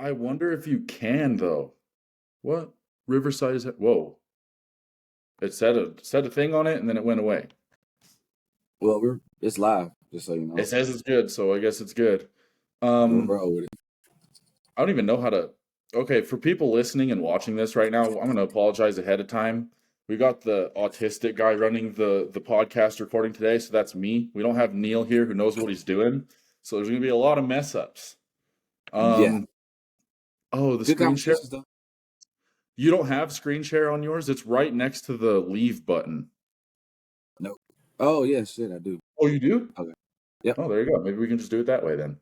I wonder if you can though. What? Riverside is whoa. It said a thing on it and then it went away. Well, it's live, just so you know. It says it's good, so I guess it's good. We'll roll with it. I don't even know how to. Okay, for people listening and watching this right now, I'm going to apologize ahead of time. We got the autistic guy running the podcast recording today, so that's me. We don't have Neil here who knows what he's doing, so there's going to be a lot of mess ups. Yeah. Oh, the Good screen share. conversations, though. You don't have screen share on yours? It's right next to the leave button. No. Oh, yeah, shit, I do. Oh, you do? Okay. Yep. Oh, there you go. Maybe we can just do it that way then.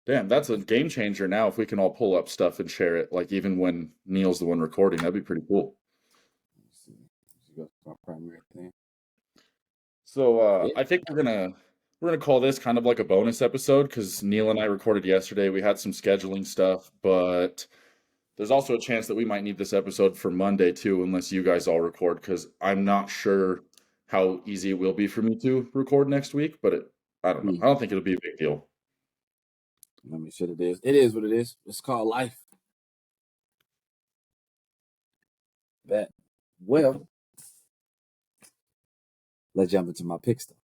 Damn, that's a game changer now if we can all pull up stuff and share it, like even when Neil's the one recording. That'd be pretty cool. Let's see. Let's go to my primary thing. So Yeah. I think we're gonna call this kind of like a bonus episode because Neil and I recorded yesterday. We had some scheduling stuff, but there's also a chance that we might need this episode for Monday too, unless you guys all record, because I'm not sure how easy it will be for me to record next week, but I don't know. I don't think it'll be a big deal. Let me shit it is. It is what it is. It's called life. Bet. Well, let's jump into my picks though.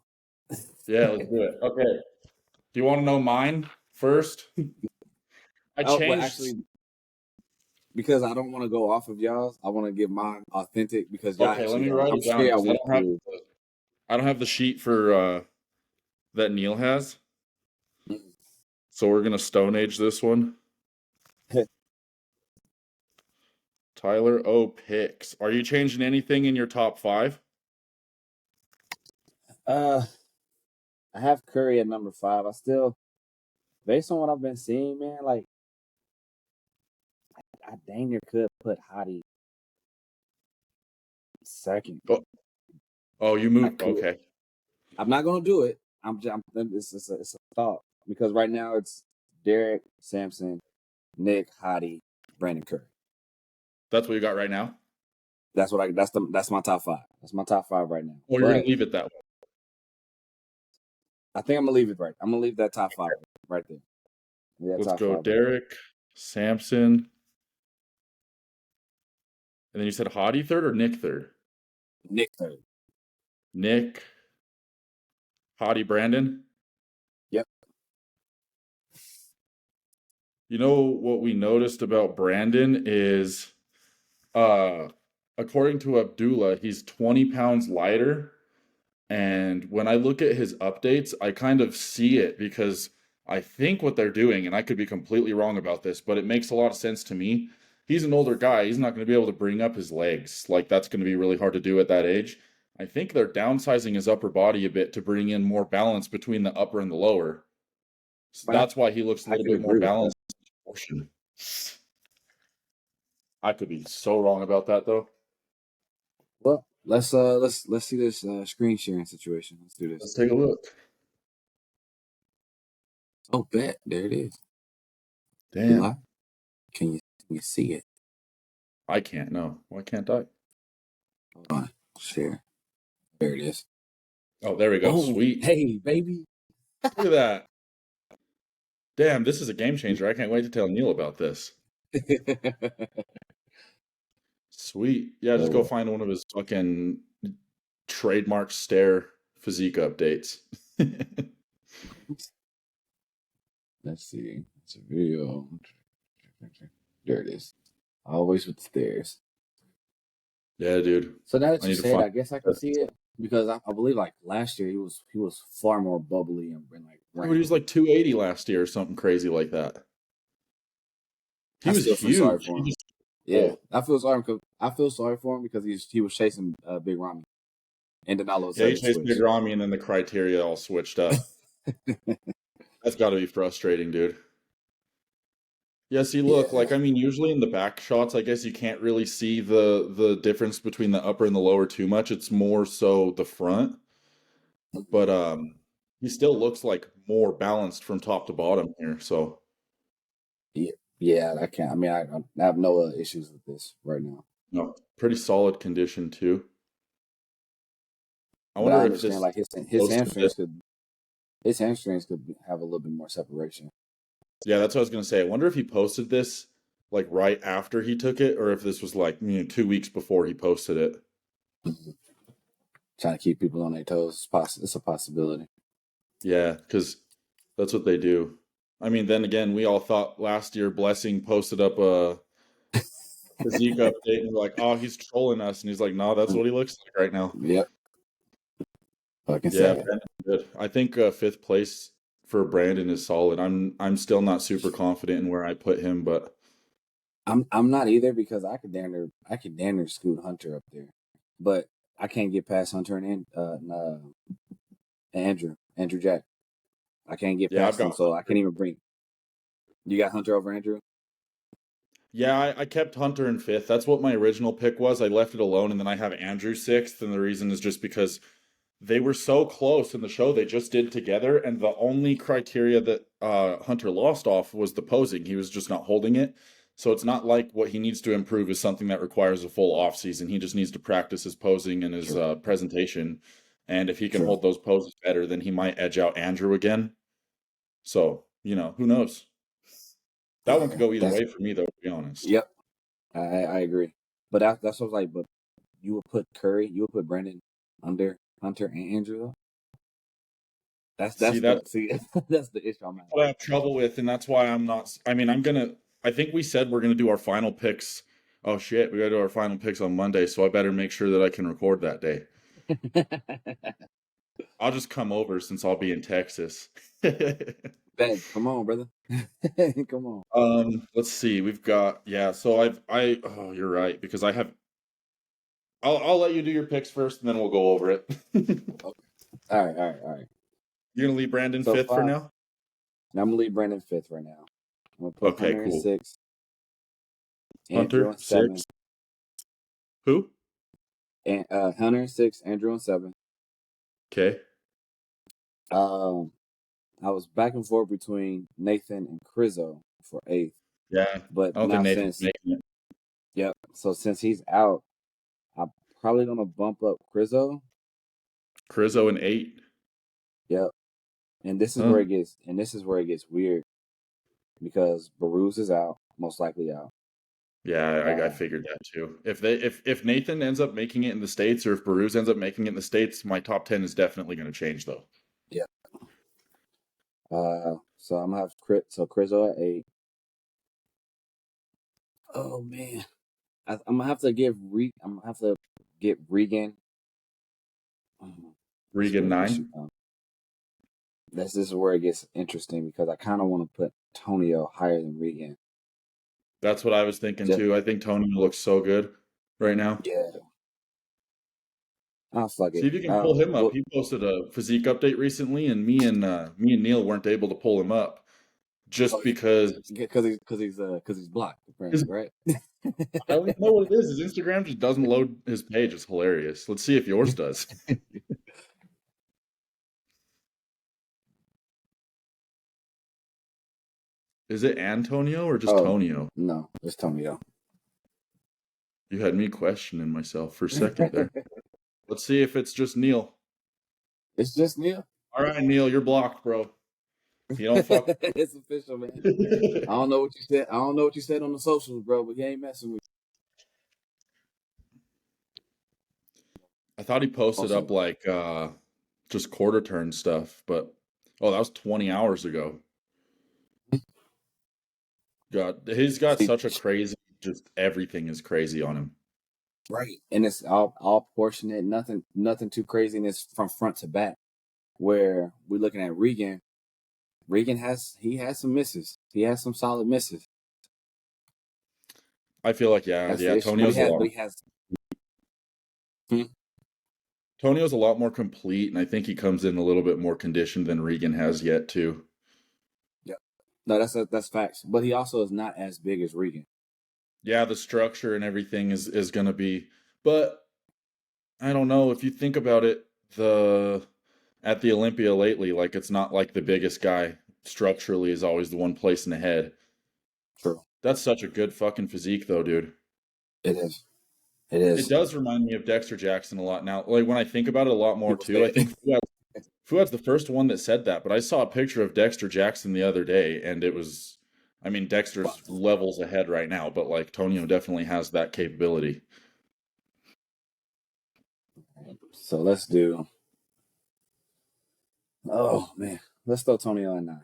Yeah, let's do it. Okay. Do you want to know mine first? I changed. Well, actually, because I don't want to go off of y'all's, I want to give mine authentic because y'all. Okay, let me write it down. I don't have the sheet for that Neil has. So we're gonna Stone Age this one. Tyler O picks. Are you changing anything in your top 5? I have Curry at number 5. I still, based on what I've been seeing, man, like I dang near could put Hottie second. Oh, you moved. Okay. I'm not gonna do it. It's a thought because right now it's Derek, Sampson, Nick, Hottie, Brandon Curry. That's what you got right now? That's my top 5. That's my top 5 right now. Or you're gonna leave it that way? I think I'm gonna leave it right. I'm gonna leave that top 5 right there. Yeah, let's go Derek, Sampson. And then you said Hottie third or Nick third? Nick third. Nick, Hottie, Brandon? Yep. You know what we noticed about Brandon is, according to Abdullah, he's 20 pounds lighter. And when I look at his updates, I kind of see it because I think what they're doing, and I could be completely wrong about this, but it makes a lot of sense to me. He's an older guy. He's not going to be able to bring up his legs. Like, that's going to be really hard to do at that age. I think they're downsizing his upper body a bit to bring in more balance between the upper and the lower. So that's why he looks a little bit more balanced. I could be so wrong about that, though. Well, let's see this screen sharing situation. Let's do this. Let's take a look. Oh, bet there it is. Damn. Can you see it? I can't. No. Why can't I? Hold on. Share. There it is. Oh, there we go. Sweet. Hey, baby. Look at that. Damn, this is a game changer. I can't wait to tell Neil about this. Sweet. Yeah, just go find one of his fucking trademark stare physique updates. Let's see. It's a video. There it is. Always with the stairs. Yeah, dude. So now that you say it, I guess I can see it because I believe like last year he was far more bubbly and like. He was like 280 last year or something crazy like that. He was huge. Yeah, I feel sorry for him because he was chasing Big Ramy, and then all of a sudden he chased Big Ramy, and then the criteria all switched up. That's got to be frustrating, dude. Yeah, see, look, I mean, usually in the back shots, I guess you can't really see the difference between the upper and the lower too much. It's more so the front. But he still looks like more balanced from top to bottom here, so. Yeah, I can't. I mean, I have no issues with this right now. No, pretty solid condition too. I wonder if like his hamstrings could have a little bit more separation. Yeah, that's what I was gonna say. I wonder if he posted this like right after he took it, or if this was like 2 weeks before he posted it. Trying to keep people on their toes. It's a possibility. Yeah, because that's what they do. I mean, then again, we all thought last year Blessing posted up a physique update, and we're like, "Oh, he's trolling us," and he's like, "No, that's what he looks like right now." Yep. Fucking Yeah, sad. Brandon good. I think fifth place for Brandon is solid. I'm still not super confident in where I put him, but I'm not either because I could damn near scoot Hunter up there, but I can't get past Hunter Andrew Jack. I can't get yeah, I've past them, got so I Hunter. can't even bring. You got Hunter over Andrew? Yeah, I kept Hunter in fifth. That's what my original pick was. I left it alone, and then I have Andrew sixth, and the reason is just because they were so close in the show they just did together, and the only criteria that Hunter lost off was the posing. He was just not holding it. So it's not like what he needs to improve is something that requires a full off season. He just needs to practice his posing and his True. presentation. And if he can True. hold those poses better, then he might edge out Andrew again. So, who knows? That one could Yeah. go either That's way for me, though, to be honest. yep. I agree. But that's what I was like. But you would put Brandon under Hunter and Andrew. Though? See, That's that's the see that's the issue I'm what I having. have trouble with, and that's why I'm not. I mean, I think we said we're gonna do our final picks. Oh shit, we gotta do our final picks on Monday, so I better make sure that I can record that day. I'll just come over since I'll be in Texas. Ben, come on, brother. Come on. Let's see. We've got yeah. So oh, you're right because I have. I'll let you do your picks first, and then we'll go over it. Okay. All right. You're gonna leave Brandon So fifth for five. now. Now I'm gonna leave Brandon fifth right now. I'm gonna put Okay, Hunter in cool. six, Andrew Hunter in seven, six. Who? and Hunter in six, Andrew in seven. Okay. Um, I was back and forth between Nathan and Crizzo for eighth, Yeah. but I don't think now Nathan's since making it. yep, so since he's out, I'm probably gonna bump up Crizzo. Crizzo in eight. Yep, and Huh? this is where it gets weird because Baruz is out, most likely out. Yeah, I Uh, figured that too. If Nathan ends up making it in the States or if Baruz ends up making it in the States, my top 10 is definitely going to change though. yeah. So I'm gonna have Crizzo at eight. Oh man, I'm gonna have to I'm gonna have to get Regan. This is Regan where it gets 9. this is where it gets interesting because I kind of want to put Tonio higher than Regan. That's what I was thinking Just too. I think Tony looks so good right now. yeah, I'll fuck See it. if you can pull him up. Well, He posted a physique update recently and me and Neil weren't able to pull him up oh, just because because he's blocked his apparently, right? I don't even know what it is. His Instagram just doesn't load his page. It's hilarious. Let's see if yours does. Is it Antonio or just Oh Tonio? no, it's Tonio. You had me questioning myself for a second there. Let's see if it's just Neil. It's just Neil. All right, Neil, you're blocked, bro. You don't fuck. It's official, man. I don't know what you said. I don't know what you said on the socials, bro, but he ain't messing with I thought he you. posted up Also, like just quarter turn stuff, but oh, that was 20 hours ago. God, he's got see, such a crazy, just everything is crazy on him. right, and it's all proportionate. Nothing too crazy, and it's from front to back. Where we're looking at Regan. Regan has some misses. He has some solid misses. I feel like yeah, That's yeah. the issue. But he has. Hmm? Tonio's a lot more complete, and I think he comes in a little bit more conditioned than Regan has yet too. Yeah. No, that's facts. But he also is not as big as Regan. Yeah, the structure and everything is gonna be, but I don't know if you think about it, the at the Olympia lately, like it's not like the biggest guy structurally is always the one placing ahead. True. That's such a good fucking physique though, dude. It is. It It is. does remind me of Dexter Jackson a lot now. Like when I think about it a lot more People too, I say think Fuad's the first one that said that, but I saw a picture of Dexter Jackson the other day, and it was, I mean, Wow. Dexter's levels ahead right now, but like Tonio definitely has that capability. So let's do. Oh man, let's throw Tony on 9.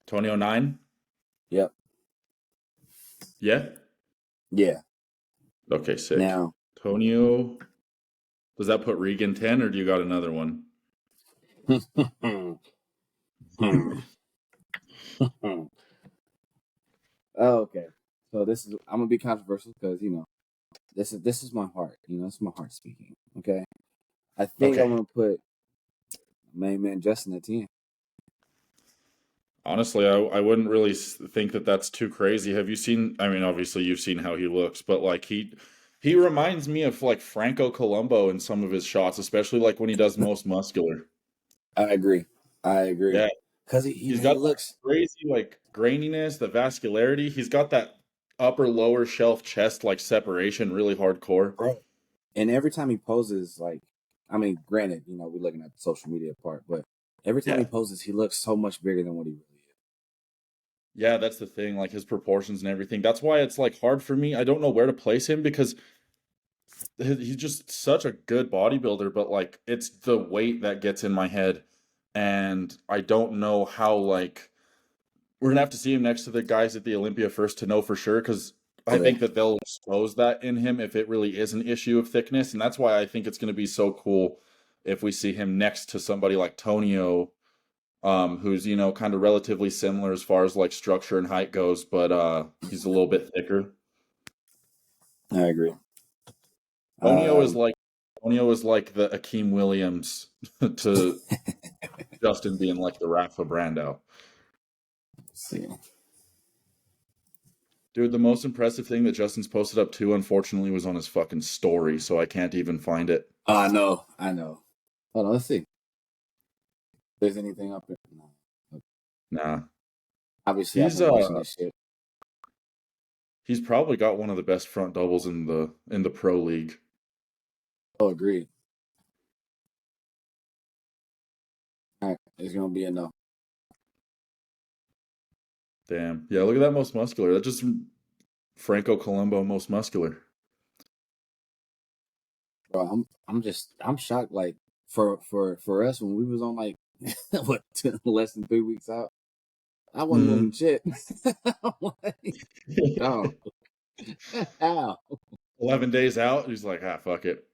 Tonio 9? Yep. Yeah? Yeah. Okay, sick. Now, Tonio, does that put Regan 10 or do you got another one? okay. So this is I'm gonna be controversial because this is my heart. It's my heart speaking. Okay. I think I'm Okay. gonna put main man Justin at 10. Honestly, I wouldn't really think that that's too crazy. Have you seen, I mean, obviously you've seen how he looks, but like he reminds me of like Franco Colombo in some of his shots, especially like when he does most muscular. I agree. I agree. Yeah, Cause he he's man, he got that looks crazy like graininess, the vascularity. He's got that upper lower shelf chest like separation, really hardcore. bro. And every time he poses, like, I mean, granted, we're looking at the social media part, but every time he Yeah. poses, he looks so much bigger than what he really is. Yeah, that's the thing, like his proportions and everything. That's why it's like hard for me. I don't know where to place him because he's just such a good bodybuilder, but like it's the weight that gets in my head. And I don't know how like we're gonna have to see him next to the guys at the Olympia first to know for sure, because I Oh yeah, think that they'll expose that in him if it really is an issue of thickness. And that's why I think it's gonna be so cool if we see him next to somebody like Tonio, who's, kind of relatively similar as far as like structure and height goes, but he's a little bit thicker. I agree. Tonio is Um, like Tonio is like the Akeem Williams to Justin being like the Rafa Brando. let's see. Dude, the most impressive thing that Justin's posted up to, unfortunately, was on his fucking story, so I can't even find it. Oh, I know. Hold on, let's see. If there's anything up there? No. Nah. Obviously, I've He's been watching this shit. he's probably got one of the best front doubles in the pro league. Oh, agreed. All right, it's gonna be a no, Damn. Yeah, look at that most muscular. That's just Franco Colombo most muscular. bro. I'm shocked. Like for us when we was on like what less than 3 weeks out, I wasn't moving Mm. shit. I'm like, oh, how? 11 days out, he's like, fuck it.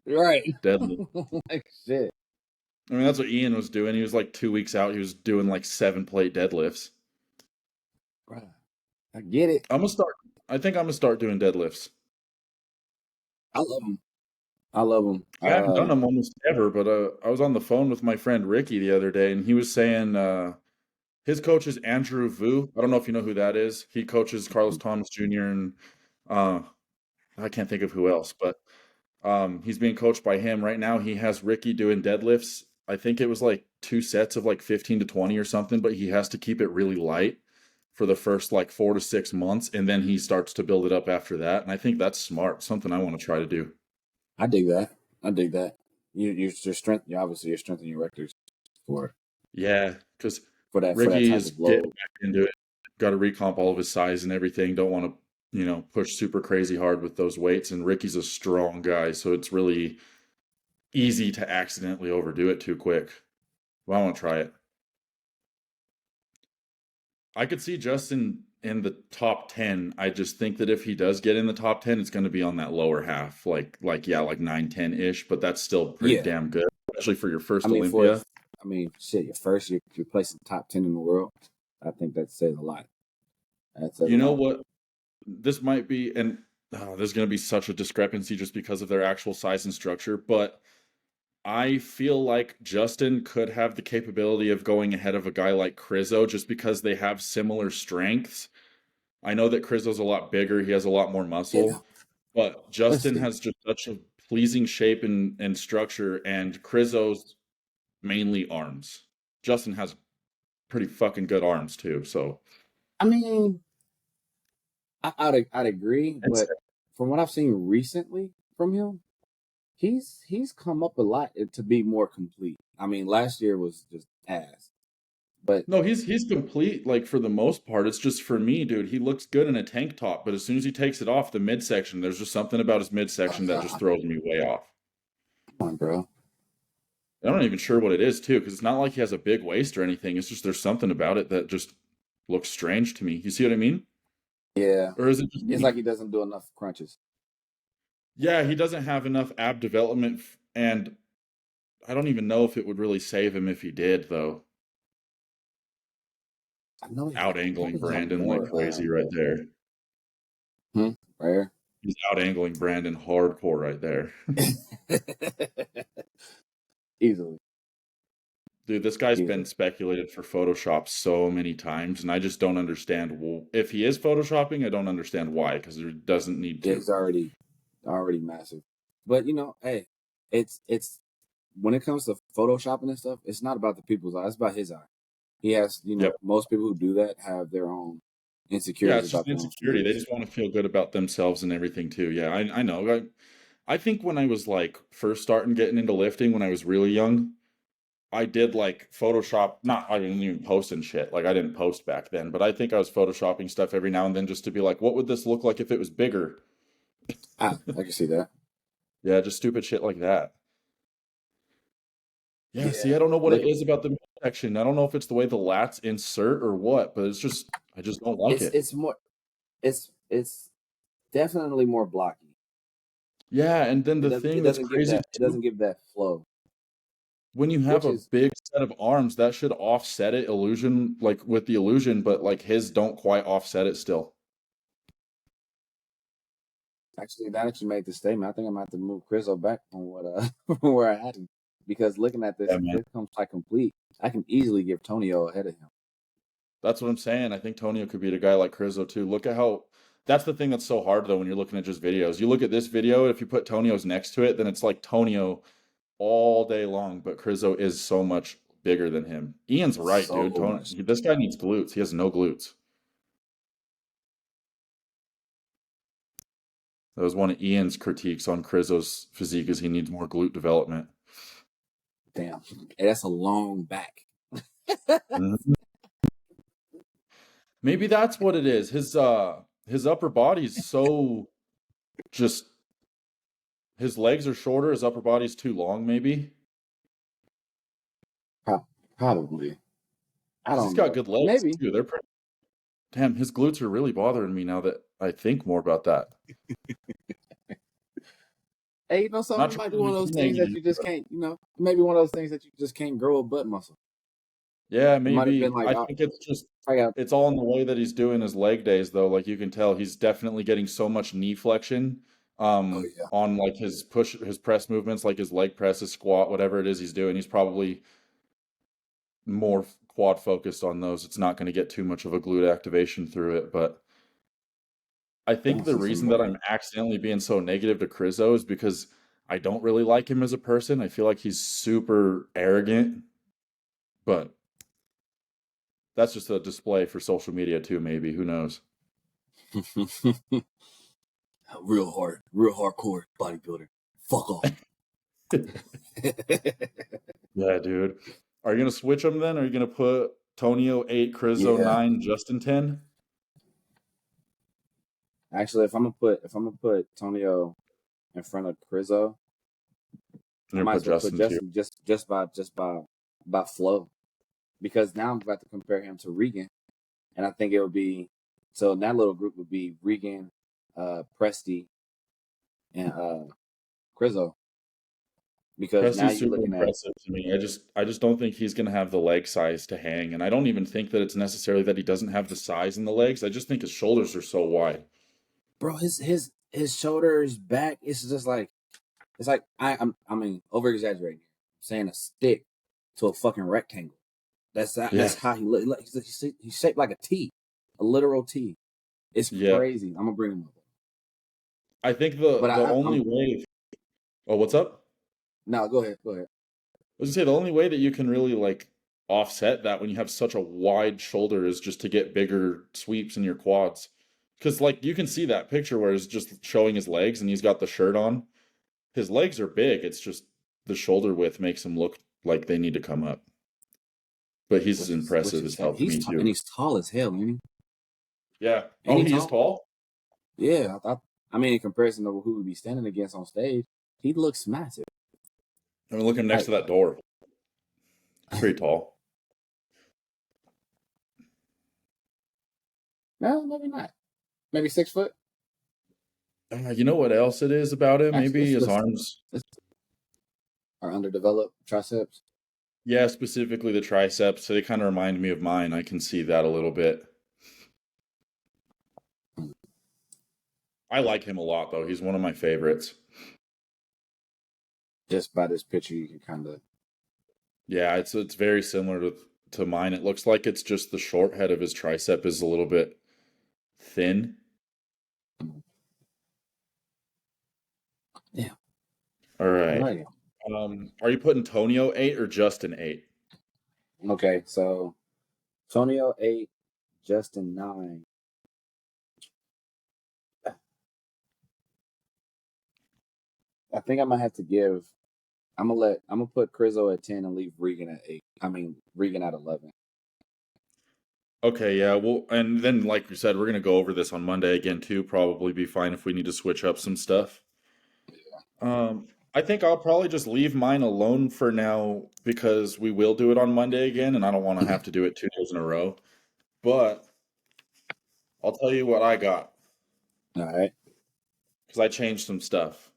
Right. Deadly. Like shit. I mean, that's what Ian was doing. He was like 2 weeks out. He was doing like 7 plate deadlifts. Bro, I get it. I'm gonna start. I think I'm gonna start doing deadlifts. I love them. I love them. I haven't done them almost ever, but I was on the phone with my friend Ricky the other day, and he was saying his coach is Andrew Vu. I don't know if you know who that is. He coaches Carlos Thomas Jr. and uh, I can't think of who else, but he's being coached by him right now. He has Ricky doing deadlifts. I think it was like 2 sets of like 15 to 20 or something, but he has to keep it really light for the first like 4 to 6 months, and then he starts to build it up after that. And I think that's smart. Something I want to try to do. I dig that. I dig that. Your strength. You obviously you're strengthening your rectors for Yeah, because for that Ricky type is of getting load. back into it. Got to recomp all of his size and everything. Don't want to, push super crazy hard with those weights. And Ricky's a strong guy, so it's really easy to accidentally overdo it too quick. Well, I want to try it. I could see Justin in the top 10. I just think that if he does get in the top 10, it's going to be on that lower half, like yeah, like 9, 10 ish. But that's still pretty Yeah. damn good, especially for your I first mean, Olympia. shit. Your first, you're placing top 10 in the world. I think that says a lot. That says a You know lot. what? This might be, and there's going to be such a discrepancy just because of their actual size and structure, but I feel like Justin could have the capability of going ahead of a guy like Crizzo just because they have similar strengths. I know that Crizzo's a lot bigger, he has a lot more Yeah. muscle, but Let's Justin see. has just such a pleasing shape and structure, and Crizzo's mainly arms. Justin has pretty fucking good arms too, so I mean, I'd agree, it's but from what I've seen recently from him, he's come up a lot to be more complete. I mean, last year was just ass, but No, he's complete, like, for the most part. It's just for me, dude, he looks good in a tank top, but as soon as he takes it off, the midsection, there's just something about his midsection that just come throws me way off. on, bro. I'm not even sure what it is too, because it's not like he has a big waist or anything. It's just there's something about it that just looks strange to me. You see what I mean? Yeah, Or is it just it's like me? he doesn't do enough crunches. Yeah, he doesn't have enough ab development, and I don't even know if it would really save him if he did, though. Out I know angling he had Brandon like more. crazy right there. Right He's out angling Brandon hardcore right there. here, easily. Dude, this guy's been Easily. speculated for Photoshop so many times, and I just don't understand. Well, if he is Photoshopping, I don't understand why, because there doesn't need Yeah, to. he's already massive. But hey, it's when it comes to photoshopping and stuff, it's not about the people's eye, it's about his eye. He has, Yep. most people who do that have their own Yeah, insecurities it's just about their own insecurity. They physiques. just want to feel good about themselves and everything too. Yeah, I know. I think when I was like first starting getting into lifting when I was really young, I did like Photoshop. Not, I didn't even post and shit. Like I didn't post back then, but I think I was Photoshopping stuff every now and then just to be like, what would this look like if it was bigger? I can see that. Yeah, just stupid shit like that. Yeah, see, Yeah. I don't know what it Look, is about the midsection. I don't know if it's the way the lats insert or what, but it's just I just don't like it. it's more it's definitely more blocky. Yeah, and then the It thing that's doesn't give crazy that it too, doesn't give that flow, when you have which a is big set of arms, that should offset it illusion, like with the illusion, but like his don't quite offset it still. actually that actually made the statement. I think I'm gonna have to move Chriso back from what from where I had him. Because looking at Yeah, this, man. this comes like complete. I can easily give Tonio ahead of him. That's what I'm saying. I think Tonio could beat a guy like Crizzo too. Look at how that's the thing that's so hard though when you're looking at just videos. You look at this video, if you put Tonio's next to it, then it's like Tonio all day long, but Crizzo is so much bigger than him. Ian's right, dude. So much. This guy needs glutes. He has no glutes. That was one of Ian's critiques on Crizzo's physique is he needs more glute development. Damn. Hey, that's a long back. Mhm. Maybe that's what it is. His upper body's so just his legs are shorter, his upper body's too long, maybe. Probably. I 'Cause he's don't got know. good legs Maybe. too. They're pretty damn, his glutes are really bothering me now that I think more about that. Hey, Not something trying might be to one be of too those things that negative, you just but can't, maybe one of those things that you just can't grow a butt muscle. yeah, It might have been maybe. like, I think it's just I got, it's all in the way that he's doing his leg days though. Like you can tell he's definitely getting so much knee flexion oh yeah. on like his press movements, like his leg press, his squat, whatever it is he's doing. He's probably more quad focused on those. It's not going to get too much of a glute activation through it, but I Then think I the see reason that somebody. I'm accidentally being so negative to Crizzo is because I don't really like him as a person. I feel like he's super arrogant, but that's just a display for social media too, maybe. Who knows? Real hardcore bodybuilder. Fuck off. Yeah, dude. Are you gonna switch them then? Are you gonna put Tonio 8, Crizzo Yeah. 9, Justin 10? Actually, if I'm gonna put Tonio in front of Crizzo, I You're might gonna as put well put Justin too. Justin just by flow. Because now I'm about to compare him to Regan. And I think it would be so in that little group would be Regan, Presti, and Crizzo. Because now Presti's you're super looking at impressive to me. I just don't think he's gonna have the leg size to hang, and I don't even think that it's necessarily that he doesn't have the size in the legs. I just think his shoulders are so wide. bro, his shoulders, back, it's like I mean, over exaggerating here. I'm saying a stick to a fucking rectangle. Yeah, That's how he look. He's shaped like a T, a literal T. It's yeah. crazy. I'm gonna bring him up. I think But the only I'm way. Oh, what's up? no, go ahead, go ahead. I was gonna say the only way that you can really like offset that when you have such a wide shoulder is just to get bigger sweeps in your quads. Because like you can see that picture where it's just showing his legs and he's got the shirt on. his legs are big. It's just the shoulder width makes him look like they need to come up. But he's which impressive is as hell to me and too. he's tall as hell, ain't he? Yeah. Ain't Oh, he he is tall? tall? Yeah, I mean, in comparison to who would be standing against on stage, he looks massive. I'm looking next Like, to that door. He's pretty tall. no, maybe not. Maybe 6 foot. You know what else it is about him? Actually, Maybe his arms. let's are underdeveloped triceps. Yeah, specifically the triceps. They kind of remind me of mine. I can see that a little bit. I like him a lot, though. He's one of my favorites. Just by this picture, you can kind of. Yeah, it's very similar to mine. It looks like it's just the short head of his tricep is a little bit thin. Yeah. All right. Right. Are you putting Tonio 8 or Justin 8? Okay, so Tonio 8, Justin 9. I think I might have to give. I'm gonna put Crizzo at 10 and leave Regan at 8. I mean Regan at 11. Okay, yeah. Well, and then like you said, we're gonna go over this on Monday again too. Probably be fine if we need to switch up some stuff. I think I'll probably just leave mine alone for now because we will do it on Monday again, and I don't want to have to do it 2 days in a row. But I'll tell you what I got All right. because I changed some stuff.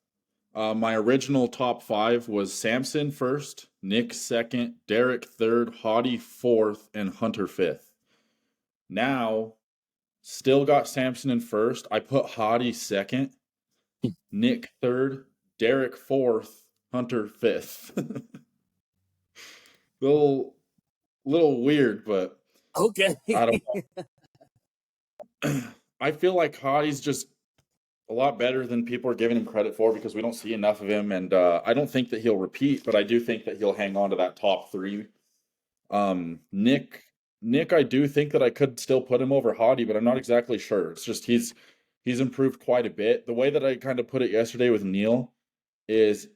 My original top five was Samson first, Nick second, Derek third, Hottie fourth, and Hunter fifth. Now, still got Samson in first. I put Hottie second, Nick third, Derek fourth, Hunter fifth. little weird, but Okay. I don't know. I feel like Hottie's just a lot better than people are giving him credit for because we don't see enough of him, and I don't think that he'll repeat, but I do think that he'll hang on to that top three. Nick, I do think that I could still put him over Hottie, but I'm not exactly sure. It's just he's improved quite a bit. The way that I kind of put it yesterday with Neil is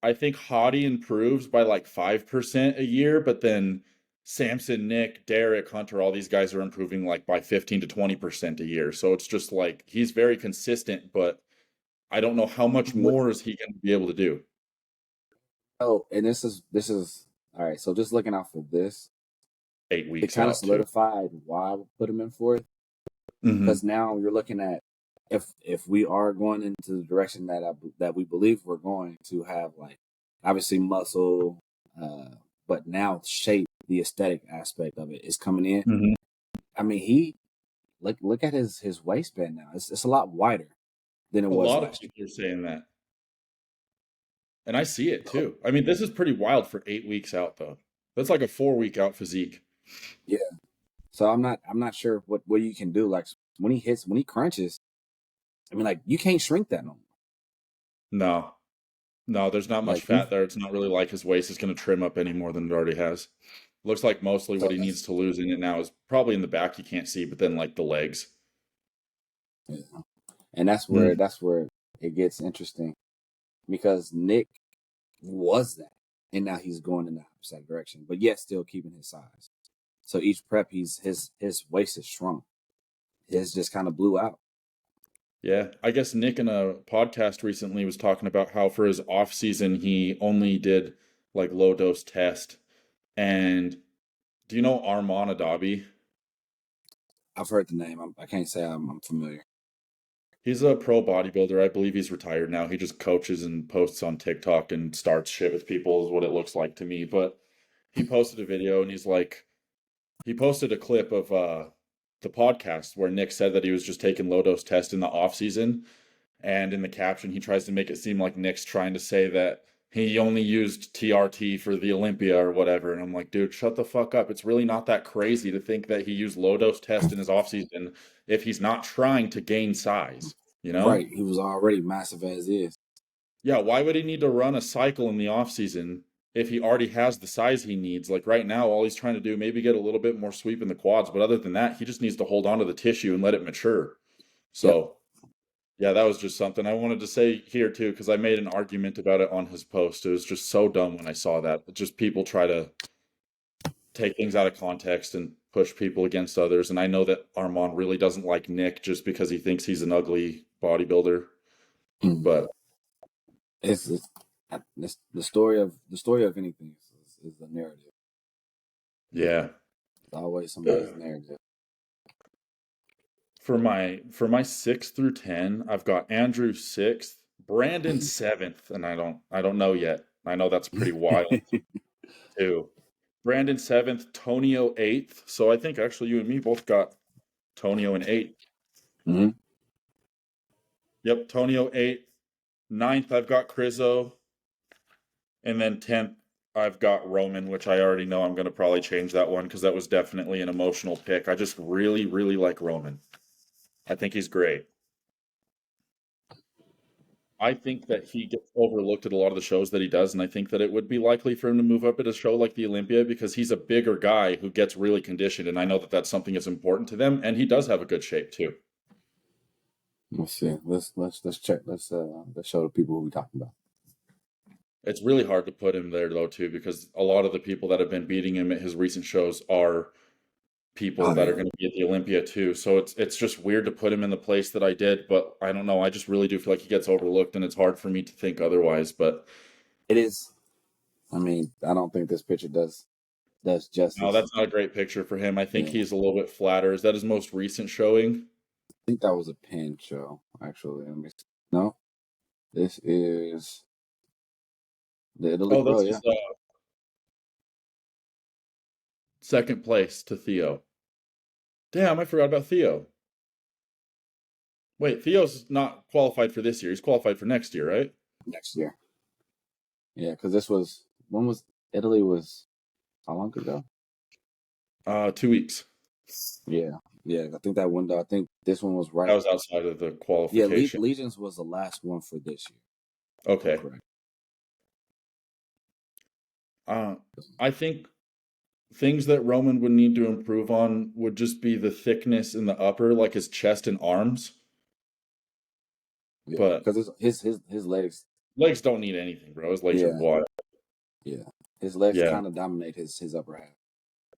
I think Hottie improves by like 5% a year, but then Samson, Nick, Derek, Hunter, all these guys are improving like by 15 to 20% a year. So it's just like he's very consistent, but I don't know how much What? more is he going to be able to do. Oh, and this is all right. So just looking out for this, 8 it weeks kind of out too. solidified why I would put him in fourth. Mm-hmm. Because now you're looking at if we are going into the direction that we believe we're going to have, like obviously muscle, but now shape, the aesthetic aspect of it is coming in. Mm-hmm. I mean, he look at his waistband now. It's a lot wider than it A was lot of last year. people are saying that. And I see it too. I mean, this is pretty wild for 8 weeks out, though. That's like a 4 week out physique. Yeah. So I'm not sure what you can do. Like when he crunches, I mean, like you can't shrink that no more. No, there's not much Like you. fat there. It's not really like his waist is going to trim up any more than it already has. Looks like mostly So what he needs that's to lose in it now is probably in the back you can't see, but then like the legs. yeah. And Mm. that's where it gets interesting because Nick was that, and now he's going in the opposite direction, but yet still keeping his size. So each prep, his waist is shrunk. His just kind of blew out. Yeah, I guess Nick in a podcast recently was talking about how for his off season he only did like low dose test. And do you know Armand Adabi? I've heard the name. I can't say I'm familiar. He's a pro bodybuilder. I believe he's retired now. He just coaches and posts on TikTok and starts shit with people, is what it looks like to me. But he posted a video and he posted a clip of the podcast where Nick said that he was just taking low dose test in the off season. And in the caption, he tries to make it seem like Nick's trying to say that he only used TRT for the Olympia or whatever. And I'm like, dude, shut the fuck up. It's really not that crazy to think that he used low dose test in his off season if he's not trying to gain size, you know? Right. He was already massive as is. Yeah, why would he need to run a cycle in the off season if he already has the size he needs? Like right now, all he's trying to do, maybe get a little bit more sweep in the quads, but other than that, he just needs to hold on to the tissue and let it mature. Yep. So, Yeah, that was just something I wanted to say here too, because I made an argument about it on his post. It was just so dumb when I saw that. Just people try to take things out of context and push people against others. And I know that Armand really doesn't like Nick just because he thinks he's an ugly bodybuilder. But It's the story of anything is the narrative. yeah, It's always somebody's narrative. for my 6 through 10, I've got Andrew sixth, Brandon seventh, and I don't know yet. I know that's pretty wild too. Brandon seventh, Tonio eighth. So I think actually you and me both got Tonio in eighth. Mm-hmm. Yep, Tonio eighth. Ninth, I've got Crizzo. And then 10th, I've got Roman, which I already know I'm going to probably change that one because that was definitely an emotional pick. I just really, really like Roman. I think he's great. I think that he gets overlooked at a lot of the shows that he does, and I think that it would be likely for him to move up at a show like the Olympia because he's a bigger guy who gets really conditioned, and I know that that's something that's important to them, and he does have a good shape too. Let's see. Let's check. Let's show the people who we talking about. It's really hard to put him there though too because a lot of the people that have been beating him at his recent shows are people that are going to be at the Olympia too. So it's just weird to put him in the place that I did, but I don't know. I just really do feel like he gets overlooked, and it's hard for me to think otherwise. But It is. I mean, I don't think this picture does justice. no, that's not a great picture for him. I think Yeah. he's a little bit flatter. Is that his most recent showing? I think that was a pin show, actually. Let me see. No, this is the Italy Oh, Pro. that's Yeah, his second place to Theo. Damn, I forgot about Theo. Wait, Theo's not qualified for this year. He's qualified for next year, right? next year. Yeah, because this was when was Italy was how long ago? 2 weeks. Yeah, yeah. I think that window. I think this one was right. That was outside of the Yeah, qualification. Legions was the last one for this year. Okay. Correct. I think things that Roman would need to improve on would just be the thickness in the upper, like his chest and arms. Yeah, But because his legs. legs don't need anything, bro. His legs are Yeah, wide. yeah. His legs Yeah. kind of dominate his upper half.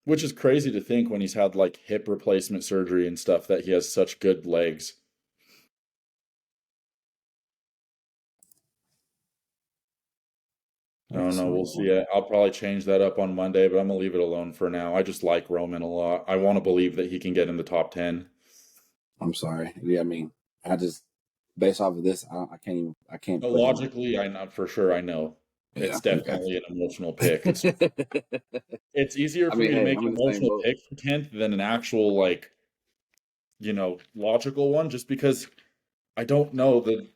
Which is crazy to think when he's had like hip replacement surgery and stuff that he has such good legs. I don't know. We'll see. I'll probably change that up on Monday, but I'm gonna leave it alone for now. I just like Roman a lot. I want to believe that he can get in the top 10. I'm sorry. Yeah, I mean, I just based off of this, I can't even. I can't But put him. logically, I know for sure. I know Yeah. it's definitely an emotional pick. It's easier I for mean, me to hey, make I'm an in the same emotional boat. pick for 10th than an actual like logical one, just because I don't know the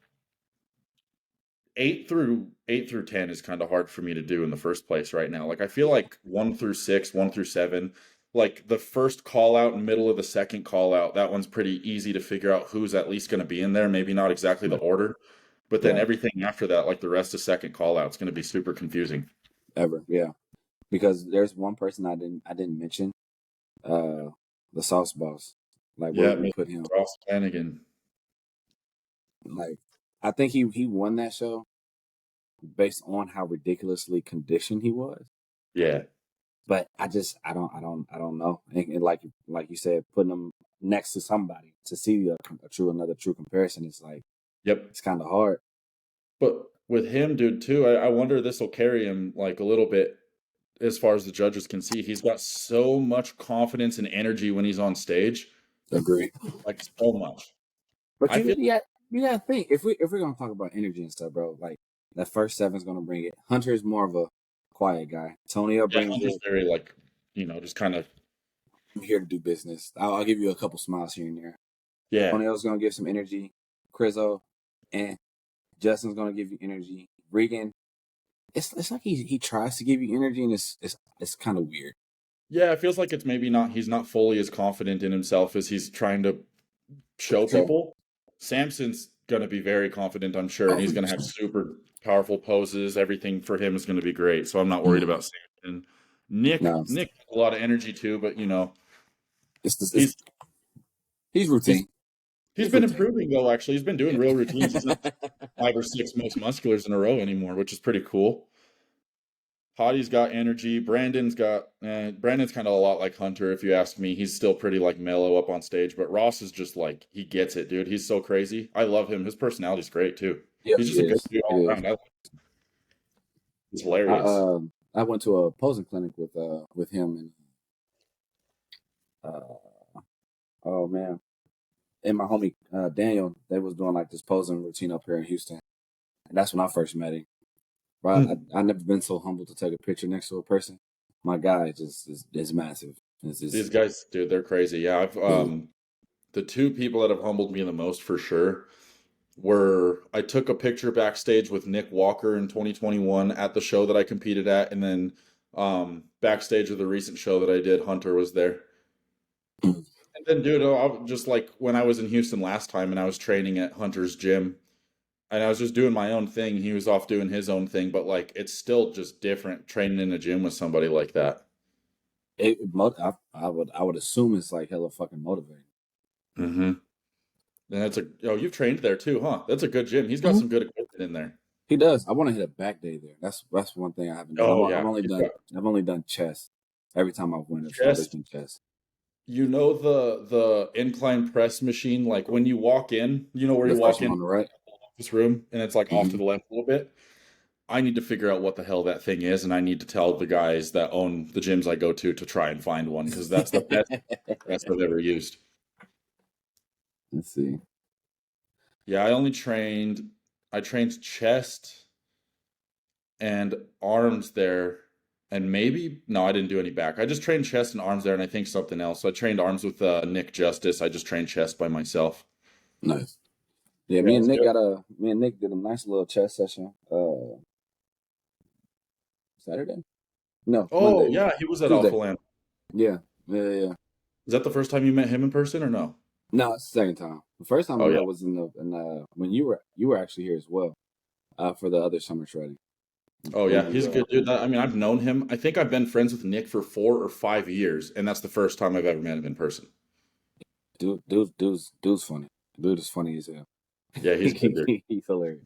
8 through 10 is kind of hard for me to do in the first place right now. Like I feel like 1 through 6, 1 through 7, like the first call out and middle of the second call out, that one's pretty easy to figure out who's at least going to be in there. Maybe not exactly the order, but then Right. everything after that, like the rest of second call out, is going to be super confusing. Ever, yeah. Because there's one person I didn't mention, the Sauce Boss. Like, where Yeah, would we Mr. put him? Ross Flanagan. Like, I think he won that show based on how ridiculously conditioned he was. Yeah. But I don't know. And like you said, putting him next to somebody to see another true comparison is like, Yep. it's kind of hard. But with him, dude, too, I wonder this will carry him like a little bit as far as the judges can see. He's got so much confidence and energy when he's on stage. Agree. Like so much. But I feel you gotta think if we're gonna talk about energy and stuff, bro. Like that first seven's gonna bring it. Hunter is more of a quiet guy. Tonio brings Hunter's it. very like, just kind of I'm here to do business. I'll give you a couple smiles here and there. yeah. Tonio's gonna give some energy. Crizzo and Justin's gonna give you energy. Regan, it's like he tries to give you energy and it's kind of weird. Yeah, it feels like it's maybe not he's not fully as confident in himself as he's trying to show people. Samson's gonna be very confident, I'm sure, and he's gonna have super powerful poses. Everything for him is gonna be great. So I'm not worried about Samson. Nick No, has a lot of energy too, but it's he's he's routine. He's been improving though, actually. He's been doing real routines. He's not 5 or 6 most musculars in a row anymore, which is pretty cool. Hottie's got energy. Brandon's kind of a lot like Hunter, if you ask me. He's still pretty like mellow up on stage, but Ross is just like he gets it, dude. He's so crazy. I love him. His personality's great too. Yeah, He's just a good dude it all is. around. He's I hilarious. I went to a posing clinic with him and oh man, and my homie Daniel. They was doing like this posing routine up here in Houston, and that's when I first met him. Bro, I never been so humbled to take a picture next to a person. My guy is massive. These guys, dude, they're crazy. Yeah, I've the two people that have humbled me the most for sure were I took a picture backstage with Nick Walker in 2021 at the show that I competed at, and then backstage of the recent show that I did, Hunter was there. And then, dude, just like when I was in Houston last time and I was training at Hunter's gym, and I was just doing my own thing. He was off doing his own thing, but like it's still just different training in a gym with somebody like that. I would assume it's like hella fucking motivating. Mm-hmm. And you've trained there too, huh? That's a good gym. He's got some good equipment in there. He does. I want to hit a back day there. That's one thing I haven't done. Oh yeah. I've only done chest. Every time I've went, it's always been chest. You know the incline press machine, like when you walk in, you know where you walk in on the right, this room, and it's like off to the left a little bit. I need to figure out what the hell that thing is, and I need to tell the guys that own the gyms I go to try and find one because that's the best I've ever used. Let's see. Yeah, I trained chest and arms there, and no, I didn't do any back. I just trained chest and arms there, and I think something else. So I trained arms with Nick Justice. I just trained chest by myself. Nice. Yeah, me and Nick did a nice little chest session. Saturday? No, Oh Monday. yeah, he was at Tuesday. Alpha Land. Yeah. Is that the first time you met him in person or no? No, it's the second time. The first time we met was in when you were actually here as well, for the other summer shredding. Oh yeah, he's a good dude. I mean, I've known him. I think I've been friends with Nick for 4 or 5 years, and that's the first time I've ever met him in person. Dude's funny. Dude is funny as hell. Yeah, he's good dude. He's hilarious.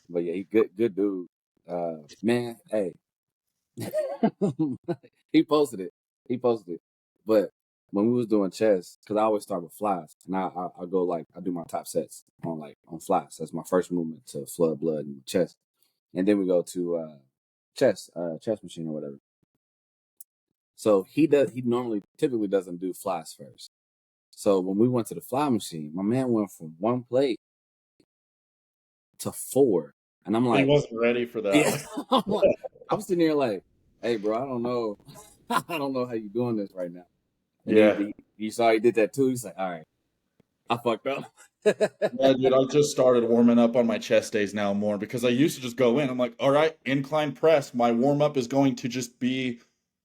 But yeah, he good dude. Man, hey. He posted it. But when we was doing chest, because I always start with flies, and I go like I do my top sets on flies. That's my first movement to flood blood in the chest, and then we go to chest machine or whatever. So he typically doesn't do flies first. So when we went to the fly machine, my man went from 1 plate to 4, and I'm like, he wasn't ready for that. Yeah. I'm sitting here like, hey, bro, I don't know how you doing this right now. And he saw he did that too. He's like, all right, I fucked up. Yeah, dude, I just started warming up on my chest days now more because I used to just go in. I'm like, all right, incline press. My warm up is going to just be